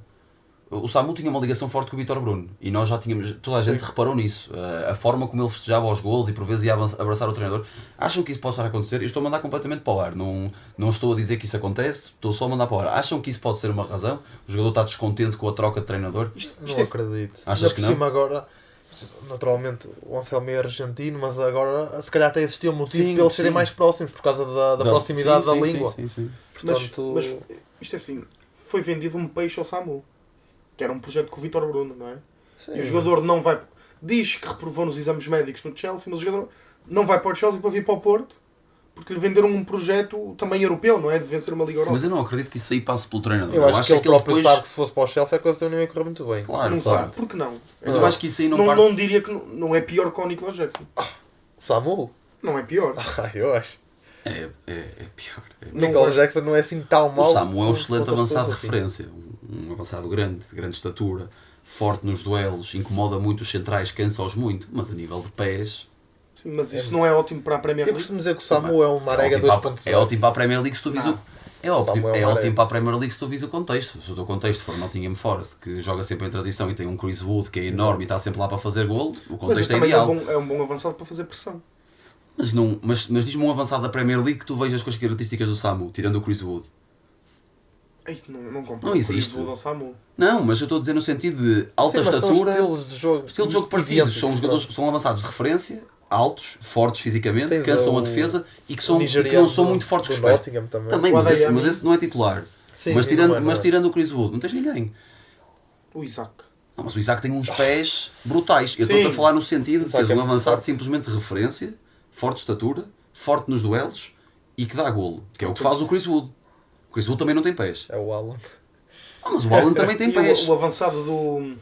O Samu tinha uma ligação forte com o Vítor Bruno e nós já tínhamos, toda a gente reparou nisso, a forma como ele festejava os golos e por vezes ia abraçar o treinador. Acham que isso pode estar a acontecer? Eu estou a mandar completamente para o ar, não estou a dizer que isso acontece, estou só a mandar para o ar. Acham que isso pode ser uma razão? O jogador está descontente com a troca de treinador? Não acredito. Achas que não? Por cima agora, naturalmente o Anselmo é argentino, mas agora se calhar até existia um motivo para eles serem mais próximos por causa da proximidade da língua. Sim. Portanto... Mas isto é assim, foi vendido um peixe ao Samu, que era um projeto com o Vítor Bruno, não é? Sim. E o jogador não vai... Diz que reprovou nos exames médicos no Chelsea, mas o jogador não vai para o Chelsea para vir para o Porto, porque lhe venderam um projeto também europeu, não é? De vencer uma Liga Europa. Mas eu não acredito que isso aí passe pelo treinador. Eu acho que ele próprio sabe que se fosse para o Chelsea a coisa também não ia correr muito bem. Claro, não sabe, porque não? Mas eu acho que isso aí não parte... Não diria que não é pior que o Nicolas Jackson. O Samu? Não é pior. Eu acho. É pior. Nicolas Jackson não é assim tão mau. O Samu é um excelente avançado de referência. Um avançado grande, de grande estatura, forte nos duelos, incomoda muito os centrais, cansa-os muito, mas a nível de pés... Sim, mas isso não é ótimo para a Premier Eu League. costumo dizer que o Samu é um Marega 2.0. É ótimo para a Premier League se tu vis o... É ótimo Marega. para a Premier League se tu vis o contexto. Se o teu contexto for Nottingham Forest, que joga sempre em transição e tem um Chris Wood que é enorme e está sempre lá para fazer golo, o contexto é também ideal. é um bom avançado para fazer pressão. Mas diz-me um avançado da Premier League que tu vejas com as características do Samu, tirando o Chris Wood. Ei, não compro. Não existe. O Samu. Não, mas eu estou a dizer no sentido de alta estatura, Estilo de jogo parecidos. São jogadores são avançados de referência, altos, fortes fisicamente, Tens cansam o- a defesa e que, o não são muito fortes do com os pés. Nottingham também. Também, O mas Adeyemi. esse não é titular. Sim, mas não é. tirando o Chris Wood, não tens ninguém. O Isaac. Não, mas o Isaac tem uns pés brutais. Eu Sim. estou a falar no sentido de Isaac seres é um muito avançado forte. simplesmente de referência, forte de estatura, forte nos duelos e que dá golo, que é o que faz o Chris Wood. O Chris Wood também não tem pés. É o Alan. Mas o Alan também tem E pés. o avançado do...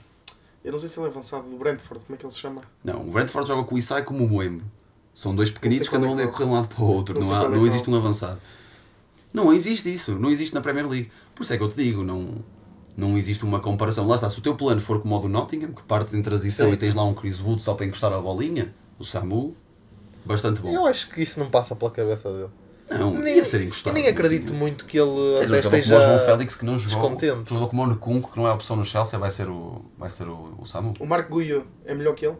Eu não sei se ele é avançado do Brentford. Como é que ele se chama? Não, o Brentford joga com o Isaac como o Moembo. São dois pequenitos que Não sei andam ali a qual é correr de um lado para o outro. Não sei Não, qual é não qual. existe um avançado. Não existe isso. Não existe na Premier League. Por isso é que eu te digo, não existe uma comparação. Lá está, se o teu plano for como o do Nottingham, que partes em transição Sim. e tens lá um Chris Wood só para encostar a bolinha, o Samu, bastante bom. Eu acho que isso não passa pela cabeça dele. Não, Nem- ia ser encostado. Eu nem acredito muito que ele Tens um até jogador como o João esteja Félix que não jogou. descontente. Um jogador como o Nkunku, que não é opção no Chelsea, vai ser o Samu. O Marco Guio é melhor que ele?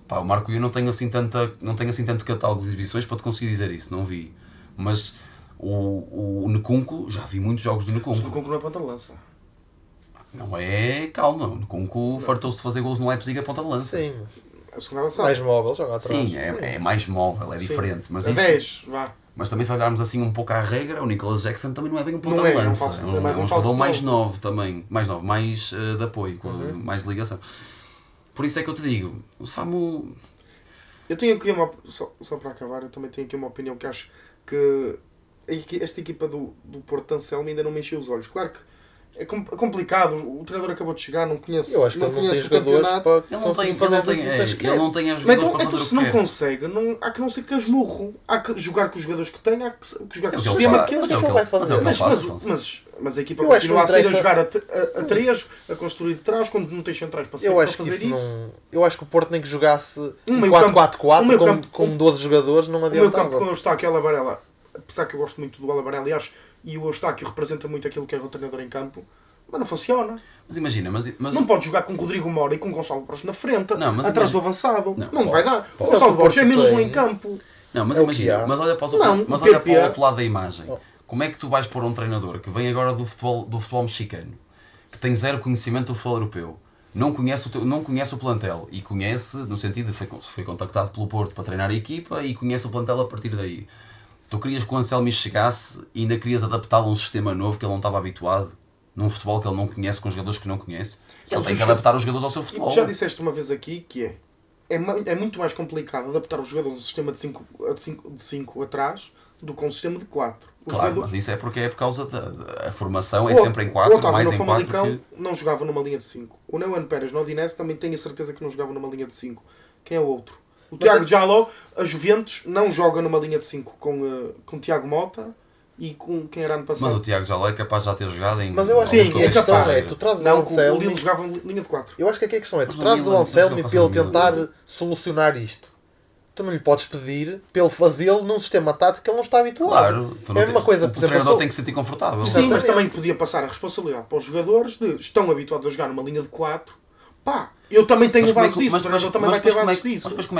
Pá, o Marco eu não tenho assim tanto catálogo de exibições para te conseguir dizer isso, não vi. Mas o Nkunku, já vi muitos jogos do O Nkunku. Nkunku não é ponta de lança. Não é, calma, o Nkunku fartou-se de fazer golos no Leipzig a ponta de lança. Sim, É o segundo avançado. mais móvel, joga atrás. Sim, é mais móvel, é Sim. diferente. Mas, A isso, 10, vá. mas também se olharmos assim um pouco à regra, o Nicolas Jackson também não é bem um ponta Não de é, é um lança. falso- É é mais um jogador falso mais novo. novo também. Mais novo, mais de apoio, mais de ligação. Por isso é que eu te digo, o Samu... Eu tenho aqui uma... Só para acabar, eu também tenho aqui uma opinião que acho que esta equipa do Porto de Anselmo ainda não me encheu os olhos. Claro que é complicado, o treinador acabou de chegar, não conhece, Eu acho que não ele não tem conhece o jogadores campeonato. para Ele não conseguir tem, fazer ele as não tem, exibições que ele quer. não tem as Mas jogadores então, para fazer se o que não quer. consegue, há que não ser casmurro. Há que jogar com os jogadores que tem, há que jogar com o É o que ele sistema faz, que ele mas é o que que ele vai ele faz, fazer. é o que ele faz, Mas, Afonso. mas a equipa Eu acho que continua a não sair a interessa- jogar a 3, a construir de trás, quando não tem centrais para Eu acho que fazer isso isso. não. Eu acho que o Porto nem que jogasse meio campo- 4-4-4 meio com, campo- com 12 jogadores não O meu campo adiantava. com o Eustáquio e o Alavarela, apesar que eu gosto muito do Alavarela, aliás, e o Eustáquio representa muito aquilo que é o treinador em campo, mas não funciona. Mas imagina, mas Não pode jogar com o Rodrigo Mora e com o Gonçalo Borges na frente, Não, mas atrás imagina- do avançado. Não, Não, vai dar. pode. O Gonçalo É o que o Borges é Porto menos um tem. em campo. Não, mas É o que imagina, há. mas olha para Não, mas o olha PP para o outro lado da imagem. Como é que tu vais pôr um treinador que vem agora do futebol mexicano, que tem zero conhecimento do futebol europeu, não conhece o plantel e conhece, no sentido de foi contactado pelo Porto para treinar a equipa e conhece o plantel a partir daí. Tu querias que o Anselmi chegasse e ainda querias adaptá-lo a um sistema novo que ele não estava habituado, num futebol que ele não conhece, com jogadores que não conhece. Ele tem que adaptar os jogadores ao seu futebol. Já disseste uma vez aqui que é muito mais complicado adaptar os jogadores a um sistema de 5 atrás do que a um sistema de 4. Claro, mas isso é porque é por causa da formação, é sempre em 4, mais em 4 que... não jogava numa linha de 5. O Neuan Pérez no Odinese também tenho a certeza que não jogava numa linha de 5. Quem é o outro? O Tiago Jaló, a Juventus, não joga numa linha de 5 com o Tiago Mota e com quem era ano Mas passado. o Tiago já é capaz de já ter jogado em... Mas eu acho Sim, que é a questão capaz. é, tu trazes o Não, o Anselmi... Lille jogava linha de 4. Eu acho que aqui a questão é, tu Mas o trazes o Milan, Anselmi mas para ele ele faz o tentar solucionar isto. Tu não lhe podes pedir para ele fazê-lo num sistema tático que ele não está habituado. Claro, tu não É a mesma coisa, o por exemplo, treinador eu sou- tem que se sentir confortável. Sim, Exatamente. mas também podia passar a responsabilidade para os jogadores de estão habituados a jogar numa linha de 4. Pá, eu também tenho base disso, o treinador também vai ter base disso. Mas depois como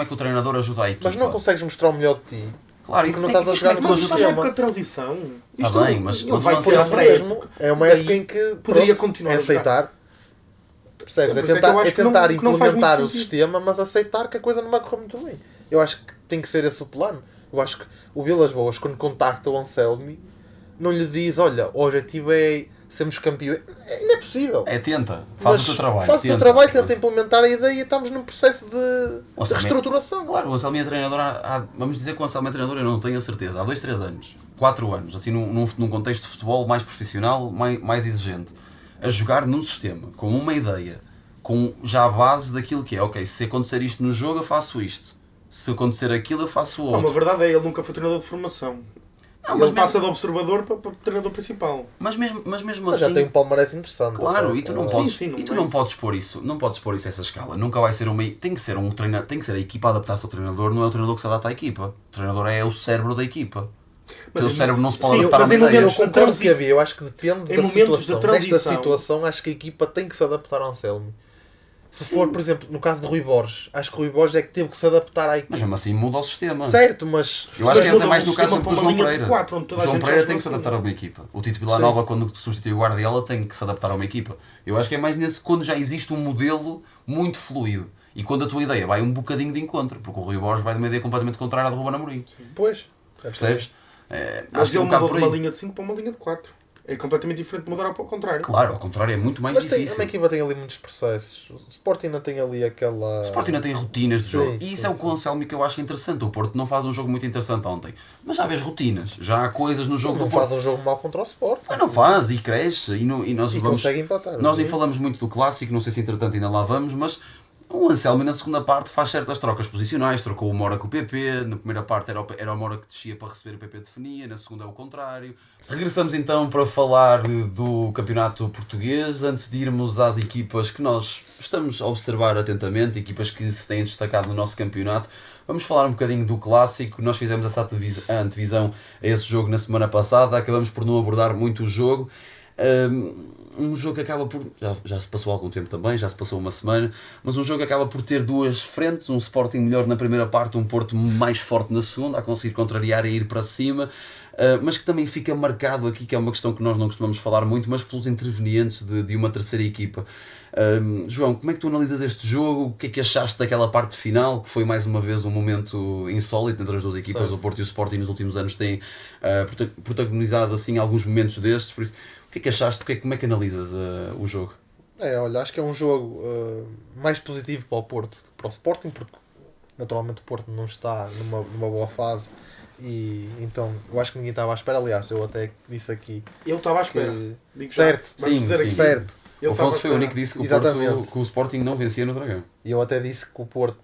é que o treinador ajuda a equipa? Mas não consegues mostrar o melhor de ti. Claro, Porque não como é estás a que- jogar como é no que Mas tu isto é ajudas? uma época de transição. Tá Isto, bem, mas ele o vai Por Anselmi- por isso essa mesmo, época. é uma Daí época em que poderia pronto, continuar é a jogar. aceitar. Percebes? É É por isso é que tentar, eu é acho que tentar não faz muito implementar o sentido. sistema, mas aceitar que a coisa não vai correr muito bem. Eu acho que tem que ser esse o plano. Eu acho que o Vilas Boas, quando contacta o Anselmi, não lhe diz, olha, o objetivo é sermos campeões. Não é possível. É, tenta, faz Mas o teu trabalho. faz o teu trabalho, tenta implementar a ideia e estamos num processo de Anselmi- reestruturação. Claro, o Anselmi é treinador vamos dizer que o Anselmi é treinador, eu não tenho a certeza, há 2, 3 anos, 4 anos, assim num contexto de futebol mais profissional, mais exigente, a jogar num sistema, com uma ideia, com já a base daquilo que é, ok, se acontecer isto no jogo eu faço isto, se acontecer aquilo eu faço o Não, outro. a verdade é ele nunca foi treinador de formação. Não, Ele passa de observador para treinador principal. mas mesmo Mas já assim... tem um palmarés interessante. Claro, até. e tu não Sim, podes, sim, não e tu é não isso. podes pôr isso, não podes pôr isso a essa escala. Nunca vai ser tem que ser um treinador, tem que ser a equipa a adaptar-se ao treinador, não é o treinador que se adapta à equipa. O treinador é o cérebro da equipa. O teu cérebro não se pode sim, adaptar a mas uma em ideia. Eu momentos- concordo que transição- havia, eu acho que depende em da momentos de situação. Nesta transição- situação, acho que a equipa tem que se adaptar ao Anselmi. Se for, por exemplo, no caso de Rui Borges, acho que o Rui Borges é que teve que se adaptar à equipa. Mas mesmo assim muda o sistema. Certo, mas Eu acho que é muda até mais o no caso sistema do que para o uma João linha de Pereira. quatro, onde O toda a João gente Pereira joga tem que se assim, adaptar a não é? uma equipa. O Tito Villanova, quando substituiu o Guardiola, tem que se adaptar a uma equipa. Eu acho que é mais nesse quando já existe um modelo muito fluido. E quando a tua ideia vai um bocadinho de encontro. Porque o Rui Borges vai de uma ideia completamente contrária à do Ruben Amorim. Pois. Percebes? É, Mas acho que é ele um bocado mudou por de uma aí. linha de 5 para uma linha de 4. É completamente diferente de mudar ao contrário. Claro, ao contrário, é muito mais Mas tem, difícil. uma equipa tem ali muitos processos. O Sporting ainda tem ali aquela... O Sporting ainda tem rotinas de Sim, jogo. E isso sim, é o que o Anselmi que eu acho interessante. O Porto não faz um jogo muito interessante ontem. Mas já vês rotinas. Já há coisas no jogo Não do Porto. faz um jogo mau contra o Sporting. Mas não faz e cresce. E nós E vamos... consegue empatar. Nós nem Sim. falamos muito do clássico, não sei se entretanto ainda lá vamos, mas o Anselmi na segunda parte faz certas trocas posicionais, trocou o Mora com o PP, na primeira parte era o Mora que descia para receber, o PP definia, na segunda é o contrário. Regressamos então para falar do campeonato português, antes de irmos às equipas que nós estamos a observar atentamente, equipas que se têm destacado no nosso campeonato. Vamos falar um bocadinho do clássico, nós fizemos essa antevisão a esse jogo na semana passada, acabamos por não abordar muito o jogo. Um jogo que acaba por... Já se passou algum tempo também, já se passou uma semana, mas um jogo que acaba por ter duas frentes, um Sporting melhor na primeira parte, um Porto mais forte na segunda, a conseguir contrariar e ir para cima, mas que também fica marcado aqui, que é uma questão que nós não costumamos falar muito, mas pelos intervenientes de uma terceira equipa. João, como é que tu analisas este jogo? O que é que achaste daquela parte final, que foi mais uma vez um momento insólito entre as duas equipas? Sim. O Porto e o Sporting nos últimos anos têm protagonizado assim alguns momentos destes, por isso, o que é que achaste? Como é que analisas o jogo? Olha, acho que é um jogo mais positivo para o Porto, para o Sporting, porque naturalmente o Porto não está numa boa fase e então eu acho que ninguém estava à espera. Aliás, eu até disse aqui Eu estava à espera. que... Digo já. Certo, Vamos sim, dizer sim. aqui. certo. Eu O estava Afonso à foi o espera. único que disse que Exatamente. que o Sporting não vencia no Dragão. E eu até disse que o Porto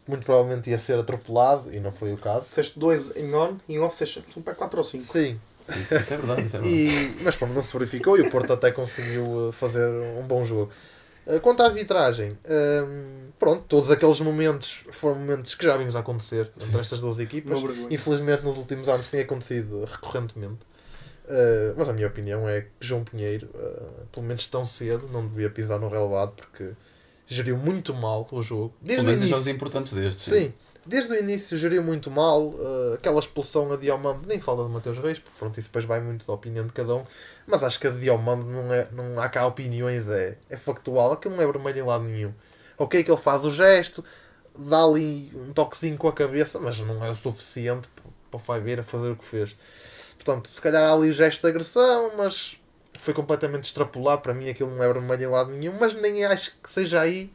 muito provavelmente ia ser atropelado e não foi o caso. Disseste 2 em on e em off disseste um para 4 ou 5. Sim, Sim, isso é verdade, isso é verdade. mas pronto, não se verificou e o Porto até conseguiu fazer um bom jogo. Quanto à arbitragem, pronto, todos aqueles momentos foram momentos que já vimos acontecer entre estas duas equipas. Uma vergonha. Infelizmente nos últimos anos tem acontecido recorrentemente. Mas a minha opinião é que João Pinheiro, pelo menos tão cedo, não devia pisar no relevado porque geriu muito mal o jogo. Desde Pelo o menos em início. jogos importantes destes. Sim, desde o início geriu muito mal, aquela expulsão a Diomande, nem fala de Mateus Reis, porque pronto, isso depois vai muito da opinião de cada um, mas acho que a de Diomande não há cá opiniões, é factual, aquilo não é vermelho em lado nenhum. Ok que ele faz o gesto, dá ali um toquezinho com a cabeça, mas não é o suficiente para o Faibeira fazer o que fez. Portanto, se calhar há ali o gesto de agressão, mas foi completamente extrapolado, para mim aquilo não é vermelho em lado nenhum, mas nem acho que seja aí,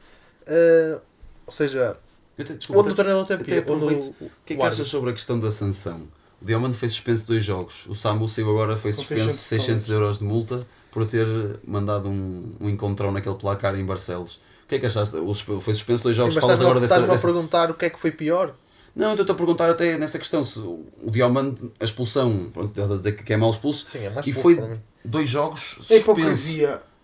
ou seja... Desculpa, Onde o treinador tem até pior, aproveito. onde O que é que achas sobre a questão da sanção? O Diamante foi suspenso 2 jogos. O Samu saiu agora, foi Com suspenso 600 600 euros de multa por ter mandado um encontrão naquele placar em Barcelos. O que é que achaste? Foi suspenso 2 Sim, jogos. mas Falas agora estás-me a dessa... perguntar o que é que foi pior? Não, estou-te a perguntar até nessa questão, se o Diomande, a expulsão, pronto, estás a dizer que é mal expulso, Sim, é mais e expulso foi para mim. 2 jogos É suspensos.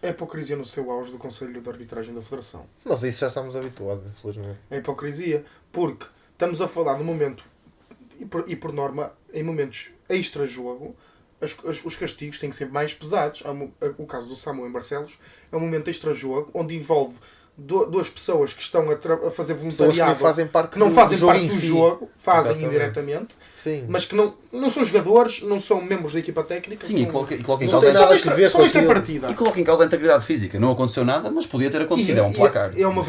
hipocrisia no seu auge do Conselho de Arbitragem da Federação. Mas a isso já estamos habituados, infelizmente. É hipocrisia, porque estamos a falar de momento, e por norma, em momentos extra-jogo, os castigos têm que ser mais pesados. O caso do Samu em Barcelos é um momento extra-jogo, onde envolve duas pessoas que estão a fazer Pessoas que voluntariado, não fazem parte que não do fazem jogo parte em do si. jogo, fazem Exatamente. indiretamente, Sim. mas que não são jogadores, não são membros da equipa técnica. Sim, e são, coloca em Não tem causa nada a ver são com extra aquilo. partida. e coloca em causa a integridade física. Não aconteceu nada, mas podia ter acontecido. É um placar. É uma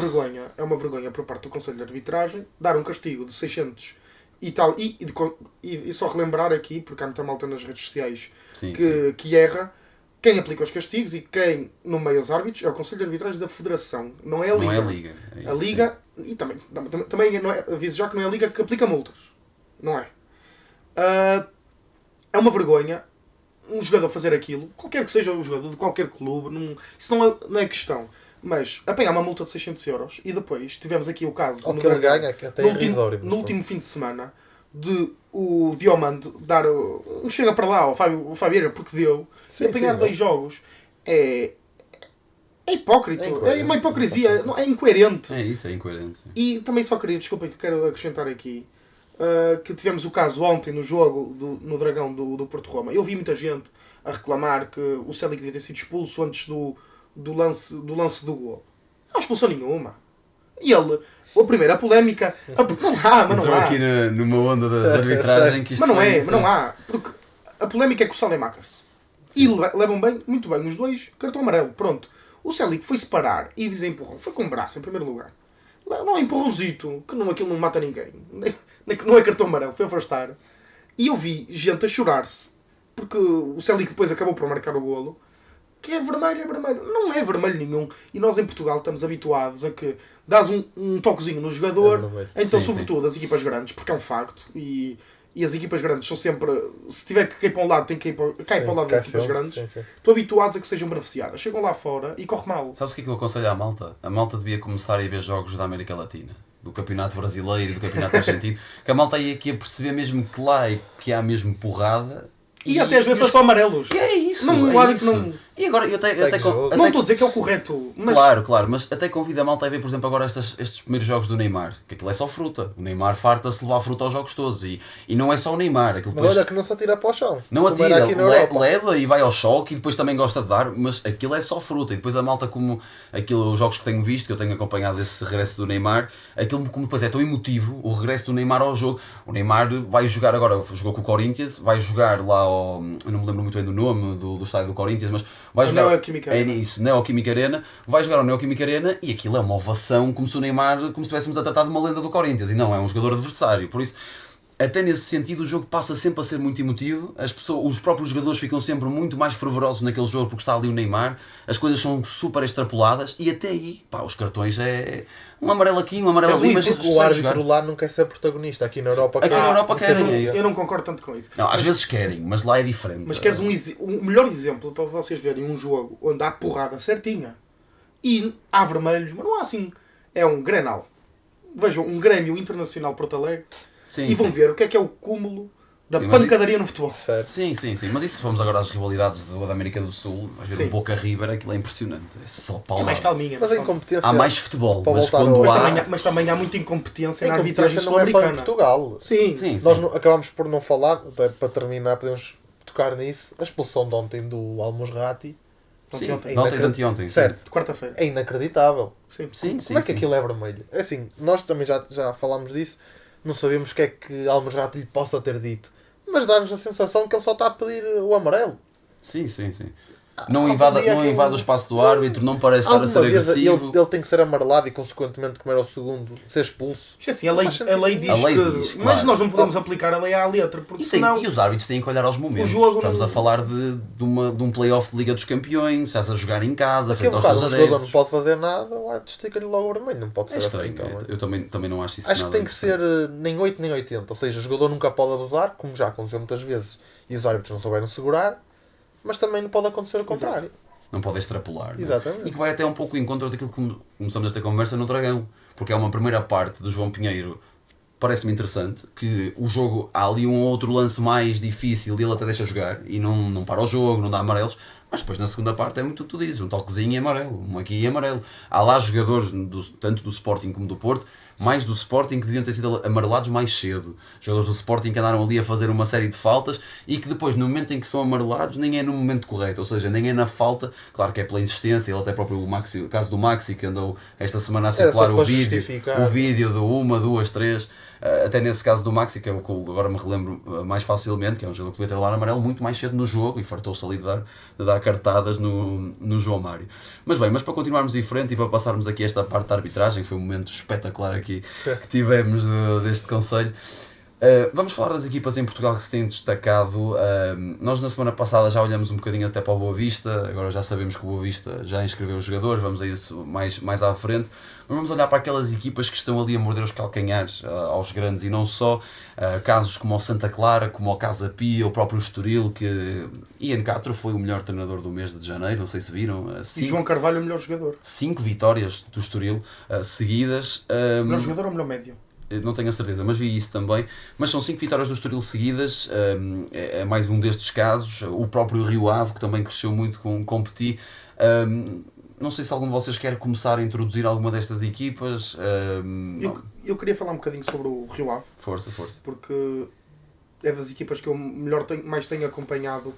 vergonha por parte do Conselho de Arbitragem dar um castigo de 600 e tal. E só relembrar aqui, porque há muita malta nas redes sociais Sim, que erra, quem aplica os castigos e quem nomeia os árbitros é o Conselho de Arbitragem da Federação, não é a Liga. Não é a Liga. É A isso, Liga, e também não é, aviso já que não é a Liga que aplica multas. Não é. É uma vergonha um jogador fazer aquilo, qualquer que seja o jogador de qualquer clube, isso não é questão. Mas apanhar uma multa de 600 euros e depois tivemos aqui o caso O que ele ganha, que até é irrisório. no último fim de semana de o Diomande dar um chega para lá ao Fabieira porque deu Sim, e apanhar sim, 2 jogos é hipócrita, é uma hipocrisia, é incoerente. É isso, é incoerente. Sim. E também só queria, desculpem que quero acrescentar aqui, que tivemos o caso ontem no jogo no Dragão do Porto Roma. Eu vi muita gente a reclamar que o Célic devia ter sido expulso antes do lance do gol. Não há expulsão nenhuma. E ele, a primeira polémica, não há, mas não Entrou há. aqui numa onda de arbitragem que isto Mas não foi, é, sim. mas não há. Porque a polémica é com o Salemakers. E levam bem, muito bem, os dois, cartão amarelo. Pronto. O Célic foi separar e dizer empurrão. Foi com o braço, em primeiro lugar. Não é empurrãozito, que aquilo não mata ninguém. Não é cartão amarelo, foi afastar. E eu vi gente a chorar-se. Porque o Célic depois acabou por marcar o golo. Que é vermelho. Não é vermelho nenhum. E nós em Portugal estamos habituados a que dás um toquezinho no jogador. É vermelho. Então, Sim, sobretudo, as equipas grandes, porque é um facto. E as equipas grandes são sempre... Se tiver que cair para um lado, tem que cair para o lado das equipas grandes. Sim. Estão habituados a que sejam beneficiadas. Chegam lá fora e corre mal. Sabes o que é que eu aconselho à malta? A malta devia começar a ir ver jogos da América Latina. Do Campeonato Brasileiro e do Campeonato Argentino. Que a malta ia aqui a perceber mesmo que lá é que há mesmo porrada. E até às vezes são só amarelos. E é isso, Não, é olha que isso. não- E agora, eu até Segue jogo. Não estou a dizer que é o correto, mas... Claro, mas até convido a malta a ver, por exemplo, agora estes primeiros jogos do Neymar, que aquilo é só fruta. O Neymar farta-se de levar fruta aos jogos todos. E não é só o Neymar. Aquilo Mas depois olha que não se atira para o chão. não como era atira, aqui na Europa. leva e vai ao choque e depois também gosta de dar, mas aquilo é só fruta. E depois a malta, como os jogos que tenho visto, que eu tenho acompanhado esse regresso do Neymar, aquilo como depois é tão emotivo, o regresso do Neymar ao jogo. O Neymar vai jogar agora, jogou com o Corinthians, vai jogar lá ao... Eu não me lembro muito bem do nome do estádio do Corinthians, mas vai jogar... Neoquímica Arena. É isso, Neoquímica Arena, vai jogar ao Neoquímica Arena e aquilo é uma ovação como se o Neymar, como se estivéssemos a tratar de uma lenda do Corinthians, e não, é um jogador adversário, por isso até nesse sentido o jogo passa sempre a ser muito emotivo, os próprios jogadores ficam sempre muito mais fervorosos naquele jogo porque está ali o Neymar, as coisas são super extrapoladas e até aí, pá, os cartões é um amarelo aqui, um amarelo ali, mas Porque o árbitro lá não quer ser protagonista. Aqui na Europa Aqui na Europa querem, é isso. Eu não concordo tanto com isso. Não, às vezes querem, mas lá é diferente. Mas queres um melhor exemplo para vocês verem um jogo onde há porrada certinha e há vermelhos, mas não há assim. É um Grenal. Vejam, um Grêmio Internacional Porto Alegre Sim, e vão sim. ver o que é o cúmulo da Sim, mas pancadaria no futebol. Certo. Sim, mas isso se formos agora às rivalidades da América do Sul, vais ver Sim. um Boca River, aquilo é impressionante, é só É paulada. mais calminha. Mas a incompetência... Há mais futebol, Para mas voltar quando ao- há... Mas também há muita incompetência A na arbitragem incompetência não é só em sul-americana. Portugal. Sim. Sim, Nós sim. acabámos por não falar, até para terminar podemos tocar nisso, a expulsão de ontem do Sim. Almusrati Sim, Ontem. de ontem e de anteontem. sim. Certo. De quarta-feira. é inacreditável. Sim. Sim, Como é que aquilo é vermelho? É assim, nós também já falámos disso, não sabemos o que é que Almusrati lhe possa ter dito, mas dá-nos a sensação que ele só está a pedir o amarelo. Sim. Não invada o espaço do árbitro, não parece estar a ser Alguma vez agressivo. ele tem que ser amarelado e consequentemente como era o segundo, ser expulso. Isto é assim, a lei Faz sentido. diz A lei que... diz, Mas claro. nós não podemos aplicar a lei à letra, porque senão... E os árbitros têm que olhar aos momentos. O jogo Estamos não- a falar de um play-off de Liga dos Campeões, estás a jogar em casa, Porque frente aos um teus jogador não adeptos. pode fazer nada, o árbitro estica-lhe logo o vermelho, não pode ser É estranho, assim. Então, eu também não acho isso acho que nada tem que ser interessante. nem 8 nem 80, ou seja, o jogador nunca pode abusar, como já aconteceu muitas vezes, e os árbitros não souberam segurar, mas também não pode acontecer o contrário. Não pode extrapolar. não é? Exatamente. E que vai até um pouco em contra daquilo que começamos esta conversa no Dragão. Porque é uma primeira parte do João Pinheiro parece-me interessante, que o jogo, há ali um outro lance mais difícil e ele até deixa jogar e não para o jogo, não dá amarelos, mas depois na segunda parte é muito o que tu dizes, um toquezinho e amarelo, um aqui e amarelo. Há lá jogadores, tanto do Sporting como do Porto, mais do Sporting, que deviam ter sido amarelados mais cedo. Jogadores do Sporting que andaram ali a fazer uma série de faltas e que depois, no momento em que são amarelados, nem é no momento correto, ou seja, nem é na falta, claro que é pela insistência, ele até próprio o caso do Maxi, que andou esta semana a circular o vídeo de 1, 2, 3, até nesse caso do Maxi, que é o que eu agora me relembro mais facilmente, que é um jogador que devia ter lá no amarelo muito mais cedo no jogo e fartou-se ali de dar cartadas no João Mário. Mas bem, mas para continuarmos em frente e para passarmos aqui esta parte da arbitragem, foi um momento espetacular aqui que tivemos deste conselho. Vamos falar das equipas em Portugal que se têm destacado. Nós na semana passada já olhamos um bocadinho até para o Boa Vista, agora já sabemos que o Boa Vista já inscreveu os jogadores, vamos a isso mais à frente, mas vamos olhar para aquelas equipas que estão ali a morder os calcanhares aos grandes e não só, casos como o Santa Clara, como o Casa Pia, o próprio Estoril, que Ian Castro foi o melhor treinador do mês de janeiro, não sei se viram. E João Carvalho o melhor jogador. 5 vitórias do Estoril seguidas. Melhor jogador ou melhor médio? Não tenho a certeza, mas vi isso também. Mas são 5 vitórias do Estoril seguidas, é mais um destes casos. O próprio Rio Ave, que também cresceu muito com Petit. Não sei se algum de vocês quer começar a introduzir alguma destas equipas. Eu queria falar um bocadinho sobre o Rio Ave. Força. Porque é das equipas que eu mais tenho acompanhado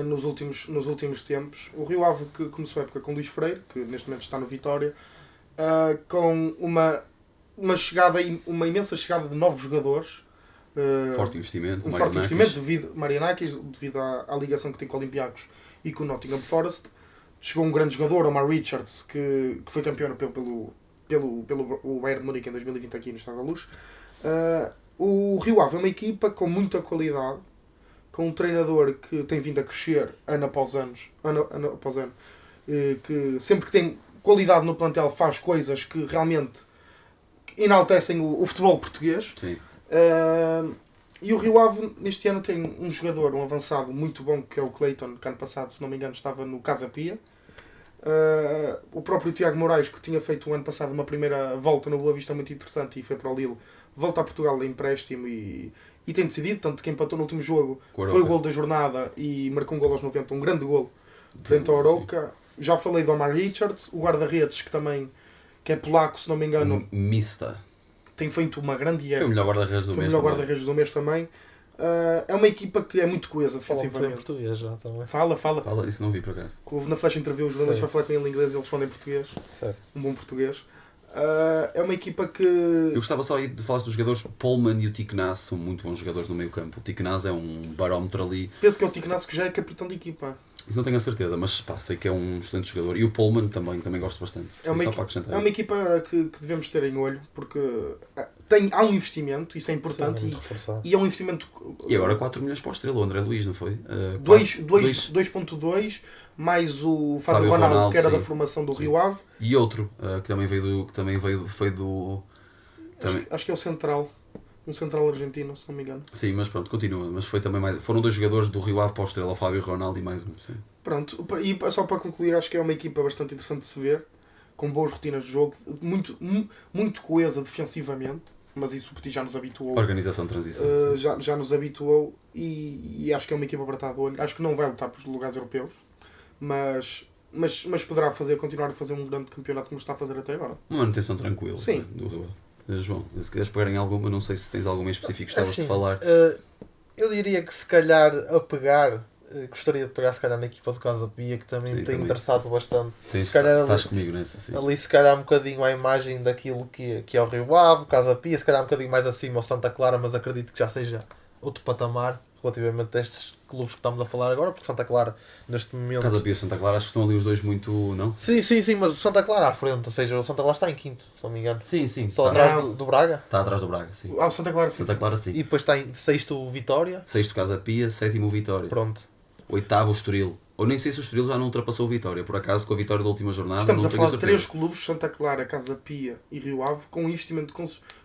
nos últimos tempos. O Rio Ave que começou a época com Luís Freire, que neste momento está no Vitória, com uma imensa chegada de novos jogadores. Forte investimento. Um forte investimento devido à ligação que tem com o Olympiacos e com o Nottingham Forest. Chegou um grande jogador, Omar Richards, que foi campeão pelo Bayern de Munique em 2020 aqui no Estado da Luz. O Rio Ave é uma equipa com muita qualidade, com um treinador que tem vindo a crescer ano após ano, que sempre que tem qualidade no plantel faz coisas que realmente enaltecem o futebol português. Sim. E o Rio Ave neste ano tem um jogador, um avançado muito bom, que é o Clayton, que ano passado, se não me engano, estava no Casa Pia. O próprio Tiago Moraes, que tinha feito o ano passado uma primeira volta no Boa Vista muito interessante e foi para o Lille, volta a Portugal de empréstimo e tem decidido, tanto que empatou no último jogo, foi o gol da jornada e marcou um gol aos 90, um grande gol frente ao Arouca. Já falei do Omar Richards, o guarda-redes que é polaco, se não me engano. Mista. Tem feito uma grande época. Foi o melhor guarda-redes do mês. Foi o melhor guarda-redes do mês também. É uma equipa que é muito coesa defensivamente. Fala em português já também. Fala. Isso não vi por acaso. Na Flash Interview os jornalistas vão falar com ele em inglês e eles respondem em português. Certo. Um bom português. É uma equipa que... Eu gostava só aí de falar dos jogadores. O Pullman e o Tiknaz são muito bons jogadores no meio campo. O Tiknaz é um barómetro ali. Penso que é o Tiknaz que já é capitão de equipa. Isso não tenho a certeza, mas sei que é um excelente jogador. E o Pullman também gosto bastante. É uma equipa que devemos ter em olho, porque há um investimento, isso é importante. Sim, e é um investimento... E agora 4 milhões para o Estrela, o André Luís, não foi? 2.2 mais o Fábio Ronaldo, que era da formação do Rio Ave. E outro, que também foi do... Acho que é o Central. Um central argentino, se não me engano. Sim, mas pronto, continua. Mas foi também foram 2 jogadores do Rio Ave para o Estrela, o Fábio Ronaldo e mais um. Sim. Pronto, e só para concluir, acho que é uma equipa bastante interessante de se ver, com boas rotinas de jogo, muito coesa defensivamente, mas isso o Petit já nos habituou. Organização de transição. Já nos habituou e acho que é uma equipa para estar de olho. Acho que não vai lutar pelos lugares europeus, mas poderá continuar a fazer um grande campeonato como está a fazer até agora. Uma manutenção tranquila. Sim. Do Rio Ave. João, se quiseres pegar em alguma, não sei se tens alguma em específico que estavas de falar. Eu diria que se calhar gostaria de pegar se calhar na equipa do Casa Pia, que também tem interessado bastante. Estás comigo nessa, sim. Ali se calhar um bocadinho a imagem daquilo que é o Rio Ave, o Casa Pia, se calhar um bocadinho mais acima o Santa Clara, mas acredito que já seja outro patamar relativamente a estes clubes que estamos a falar agora, porque Santa Clara neste momento... Casa Pia e Santa Clara, acho que estão ali os dois muito... não? Sim, mas o Santa Clara à frente, ou seja, o Santa Clara está em quinto, se não me engano. Sim. Só atrás do Braga? Está atrás do Braga, sim. O Santa Clara sim. Santa Clara sim. E depois está em sexto o Vitória. Sexto Casa Pia, sétimo Vitória. Pronto. Oitavo o Estoril. Ou nem sei se o Estoril já não ultrapassou o Vitória, por acaso com a vitória da última jornada. Estamos não a falar de 3 clubes, Santa Clara, Casa Pia e Rio Ave, com um investimento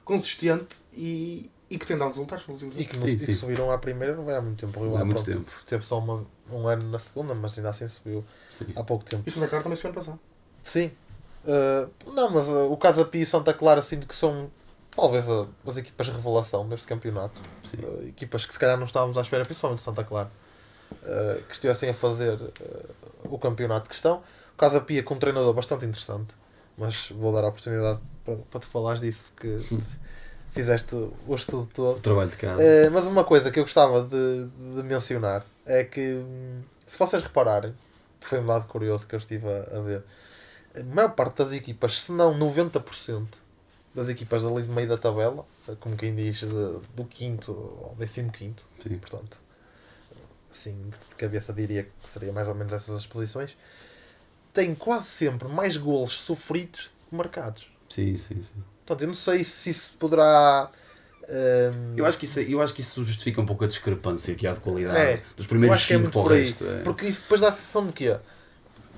consistente e que tem dado resultados nos últimos anos. E que subiram à primeira não vai há muito tempo. O Rio Ave há muito tempo. Teve só um ano na segunda, mas ainda assim subiu há pouco tempo. E o Santa Clara também subiu ano passado. Sim. Não, mas o Casa Pia e Santa Clara sinto que são talvez as equipas de revelação deste campeonato. Equipas que se calhar não estávamos à espera, principalmente o Santa Clara, que estivessem a fazer o campeonato que estão. O Casa Pia com um treinador bastante interessante, mas vou dar a oportunidade para tu falares disso, porque fizeste o estudo todo. O trabalho de casa. Mas uma coisa que eu gostava de mencionar é que, se vocês repararem, foi um dado curioso que eu estive a ver, a maior parte das equipas, se não 90% das equipas ali de meio da tabela, como quem diz, do 5º ao 15º, portanto, assim, de cabeça diria que seria mais ou menos essas as posições, têm quase sempre mais golos sofridos que marcados. Sim. Portanto, eu não sei se isso poderá... Eu acho que isso justifica um pouco a discrepância que há de qualidade dos primeiros 5 para o resto. Porque isso depois dá a sensação de que há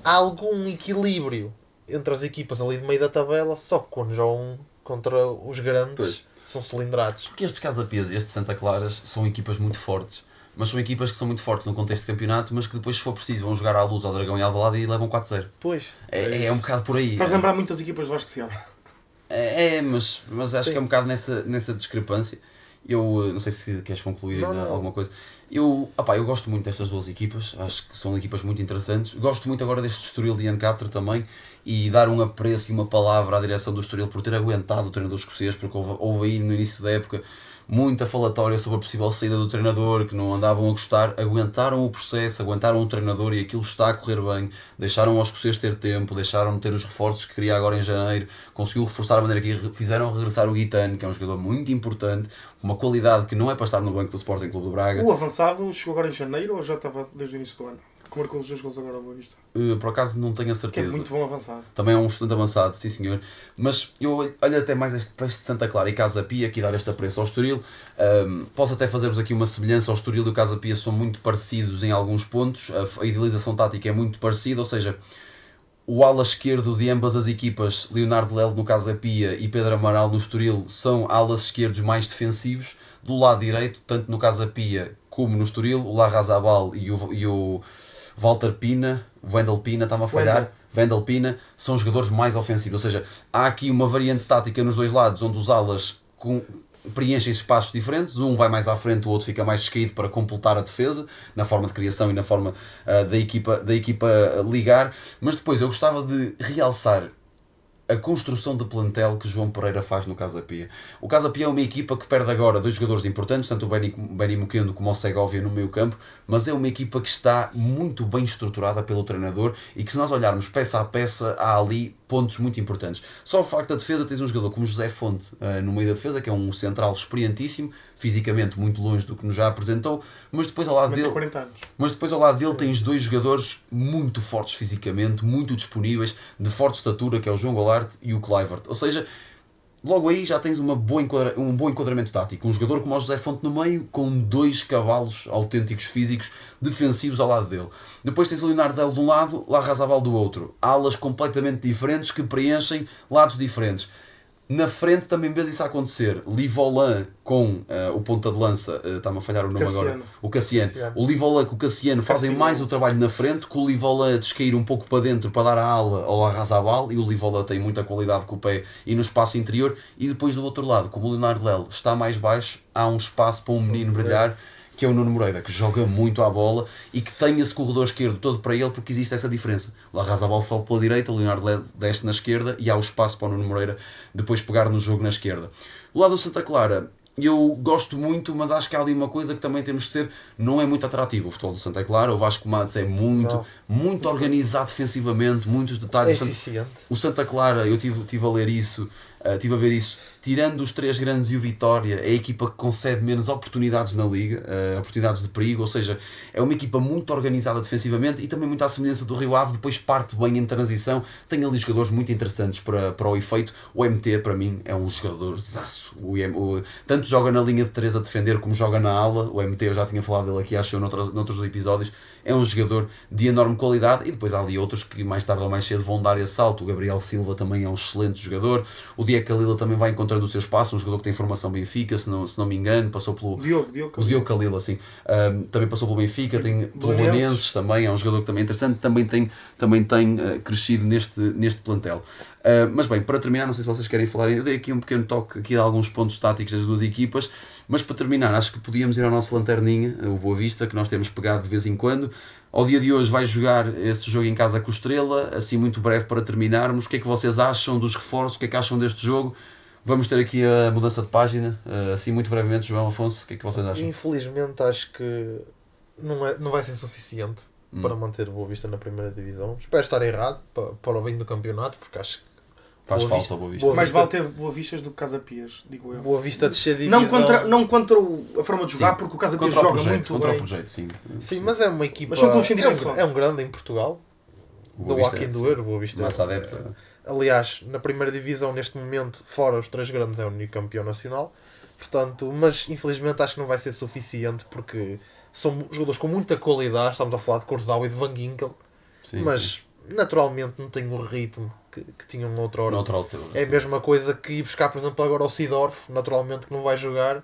algum equilíbrio entre as equipas ali de meio da tabela, só que quando jogam contra os grandes são cilindrados. Porque estes Casa Pias e estes Santa Claras são equipas muito fortes, mas são equipas que são muito fortes no contexto de campeonato, mas que depois, se for preciso, vão jogar à Luz, ao Dragão e ao Alvalade e levam 4-0. Pois. É um bocado por aí. Faz lembrar muitas equipas do Vasco Seara. Mas acho que é um bocado nessa discrepância. Eu não sei se queres concluir ainda alguma coisa. Eu gosto muito destas duas equipas, acho que são equipas muito interessantes. Gosto muito agora deste Estoril de Ian Capter também, e dar um apreço e uma palavra à direção do Estoril por ter aguentado o treinador escocês, porque houve aí no início da época muita falatória sobre a possível saída do treinador, que não andavam a gostar. Aguentaram o processo, aguentaram o treinador e aquilo está a correr bem. Deixaram aos escoceses ter tempo, deixaram de ter os reforços que queria agora em janeiro, conseguiu reforçar a maneira que fizeram regressar o Guitano, que é um jogador muito importante, com uma qualidade que não é para estar no banco do Sporting Clube de Braga. O avançado chegou agora em janeiro ou já estava desde o início do ano? Que marcou os 2 gols agora ao Boa Vista. Por acaso não tenho a Que certeza. é muito bom avançado. Também é um estudante avançado, sim senhor. Mas eu olho até mais para este Santa Clara e Casa Pia, aqui dar este apreço ao Estoril. Posso até fazermos aqui uma semelhança. Ao Estoril e o Casa Pia são muito parecidos em alguns pontos. A idealização tática é muito parecida, ou seja, o ala esquerdo de ambas as equipas, Leonardo Lelo no Casa Pia e Pedro Amaral no Estoril, são alas esquerdos mais defensivos. Do lado direito, tanto no Casa Pia como no Estoril, o Larrazabal e o Walter Pina, Wendel Pina, está-me a falhar, Wendel Pina, são jogadores mais ofensivos. Ou seja, há aqui uma variante tática nos dois lados, onde os alas preenchem espaços diferentes, um vai mais à frente, o outro fica mais descaído para completar a defesa, na forma de criação e na forma da equipa ligar. Mas depois eu gostava de realçar a construção de plantel que João Pereira faz no Casa Pia. O Casa Pia é uma equipa que perde agora 2 jogadores importantes, tanto o Benny Moquendo como o Segovia no meio campo, mas é uma equipa que está muito bem estruturada pelo treinador e que, se nós olharmos peça a peça, há ali pontos muito importantes. Só o facto da defesa, tens um jogador como José Fonte no meio da defesa, que é um central experientíssimo, fisicamente muito longe do que nos já apresentou, mas depois ao lado dele, 40 anos. mas depois ao lado dele tens 2 jogadores muito fortes fisicamente, muito disponíveis, de forte estatura, que é o João Goulart e o Kluivert. Ou seja, logo aí já tens um bom enquadramento tático. Um jogador como o José Fonte no meio, com 2 cavalos autênticos físicos defensivos ao lado dele. Depois tens o Leonardo Del de um lado, Larrazabal do outro. Alas completamente diferentes que preenchem lados diferentes. Na frente também vês isso a acontecer. Livolan com o ponta de lança, está-me a falhar o nome Cassiano. agora, o Cassiano. O Livolan com o Cassiano fazem mais o trabalho na frente, com o Livolan a descair um pouco para dentro para dar a ala ao Arrasabal, e o Livolan tem muita qualidade com o pé e no espaço interior. E depois do outro lado, como o Leonardo Lelo está mais baixo, há um espaço para um menino brilhar, que é o Nuno Moreira, que joga muito à bola e que tem esse corredor esquerdo todo para ele, porque existe essa diferença. O Larrazabal sobe pela direita, o Leonardo Lelo desce na esquerda e há o espaço para o Nuno Moreira depois pegar no jogo na esquerda. Do lado do Santa Clara, eu gosto muito, mas acho que há ali uma coisa que também temos que ser, não é muito atrativo o futebol do Santa Clara. O Vasco Matos é muito organizado defensivamente, muitos detalhes. É eficiente. O Santa Clara, eu tive a ler isso, estive a ver isso, tirando os 3 grandes e o Vitória, é a equipa que concede menos oportunidades na Liga, oportunidades de perigo, ou seja, é uma equipa muito organizada defensivamente e também muito à semelhança do Rio Ave, depois parte bem em transição, tem ali jogadores muito interessantes para o efeito. O MT para mim é um jogador zaço, tanto joga na linha de 3 a defender como joga na ala. O MT eu já tinha falado dele aqui, acho eu, noutros episódios. É um jogador de enorme qualidade e depois há ali outros que mais tarde ou mais cedo vão dar esse salto. O Gabriel Silva também é um excelente jogador. O Diego Kalila também vai encontrando o seu espaço, um jogador que tem formação Benfica, se não me engano, passou pelo... Diogo Kalila, sim. Também passou pelo Benfica, tem pelo Belenenses também, é um jogador que também é interessante, também tem crescido neste plantel. Mas bem, para terminar, não sei se vocês querem falar, eu dei aqui um pequeno toque aqui de alguns pontos táticos das duas equipas, mas para terminar, acho que podíamos ir ao nosso lanterninha, o Boa Vista, que nós temos pegado de vez em quando. Ao dia de hoje vai jogar esse jogo em casa com o Estrela, assim muito breve para terminarmos. O que é que vocês acham dos reforços? O que é que acham deste jogo? Vamos ter aqui a mudança de página, assim muito brevemente, João Afonso, o que é que vocês acham? Infelizmente acho que não vai ser suficiente para manter o Boa Vista na primeira divisão. Espero estar errado para o bem do campeonato, porque acho que Faz Boa falta Vista- o Boa Vista. Boa Mais Vista- vale ter Boa Vistas do que Casa Pias, digo eu. Boa Vista descer de divisão. Não contra a forma de jogar, Sim. porque o Casa Pias Contra o joga projeto, muito contra o bem. projeto, sim. Sim, mas é uma equipa. Mas são clubes sem dimensão. É um grande em Portugal. O Do Boa Vista Joaquim é, do sim. Euro, Boa Vista. Massa adepta. Aliás, na primeira divisão, neste momento, fora os três grandes, é o único campeão nacional. Portanto, mas infelizmente acho que não vai ser suficiente porque são jogadores com muita qualidade. Estamos a falar de Corzal e de Van Ginkel, Sim, mas naturalmente não tem o ritmo que tinham noutra hora. Noutra altura. É a sim. mesma coisa que ir buscar, por exemplo, agora o Seedorf, naturalmente que não vai jogar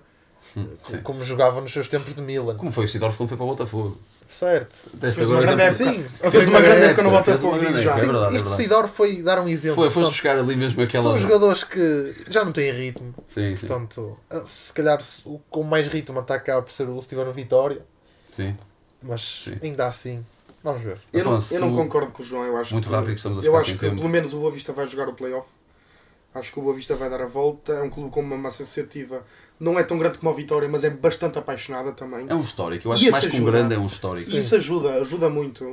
Sim. como jogava nos seus tempos de Milan. Como foi o Sidorf quando foi para o Botafogo? Certo. Desta Fez uma agora grande exemplo- época. Fez uma grande época no Botafogo, fez uma digo já. grande época, é verdade, é Isto verdade. Seedorf foi dar um exemplo. Foste Portanto, buscar ali mesmo aquela... são jogadores que já não têm ritmo. Sim, sim. Portanto, se calhar o com mais ritmo até acaba por ser o Steven Vitória, Sim. mas Sim. ainda assim, vamos ver. Afonso, Eu não tu- concordo com o João, eu acho Muito que, rápido, que estamos a eu ficar acho sem que tempo. pelo menos o Boa Vista vai jogar o play-off. Acho que o Boa Vista vai dar a volta. É um clube com uma massa associativa, não é tão grande como a Vitória, mas é bastante apaixonada também. É um histórico. Eu E acho que esse mais que um ajuda. grande é um histórico. Isso ajuda muito.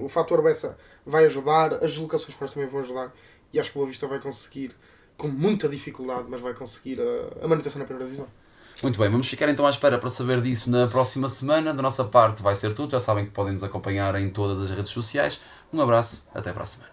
O fator Bessa vai ajudar, as deslocações fora também vão ajudar. E acho que o Boa Vista vai conseguir, com muita dificuldade, mas vai conseguir a manutenção na primeira divisão. Muito bem, vamos ficar então à espera para saber disso na próxima semana. Da nossa parte vai ser tudo. Já sabem que podem nos acompanhar em todas as redes sociais. Um abraço, até para a semana.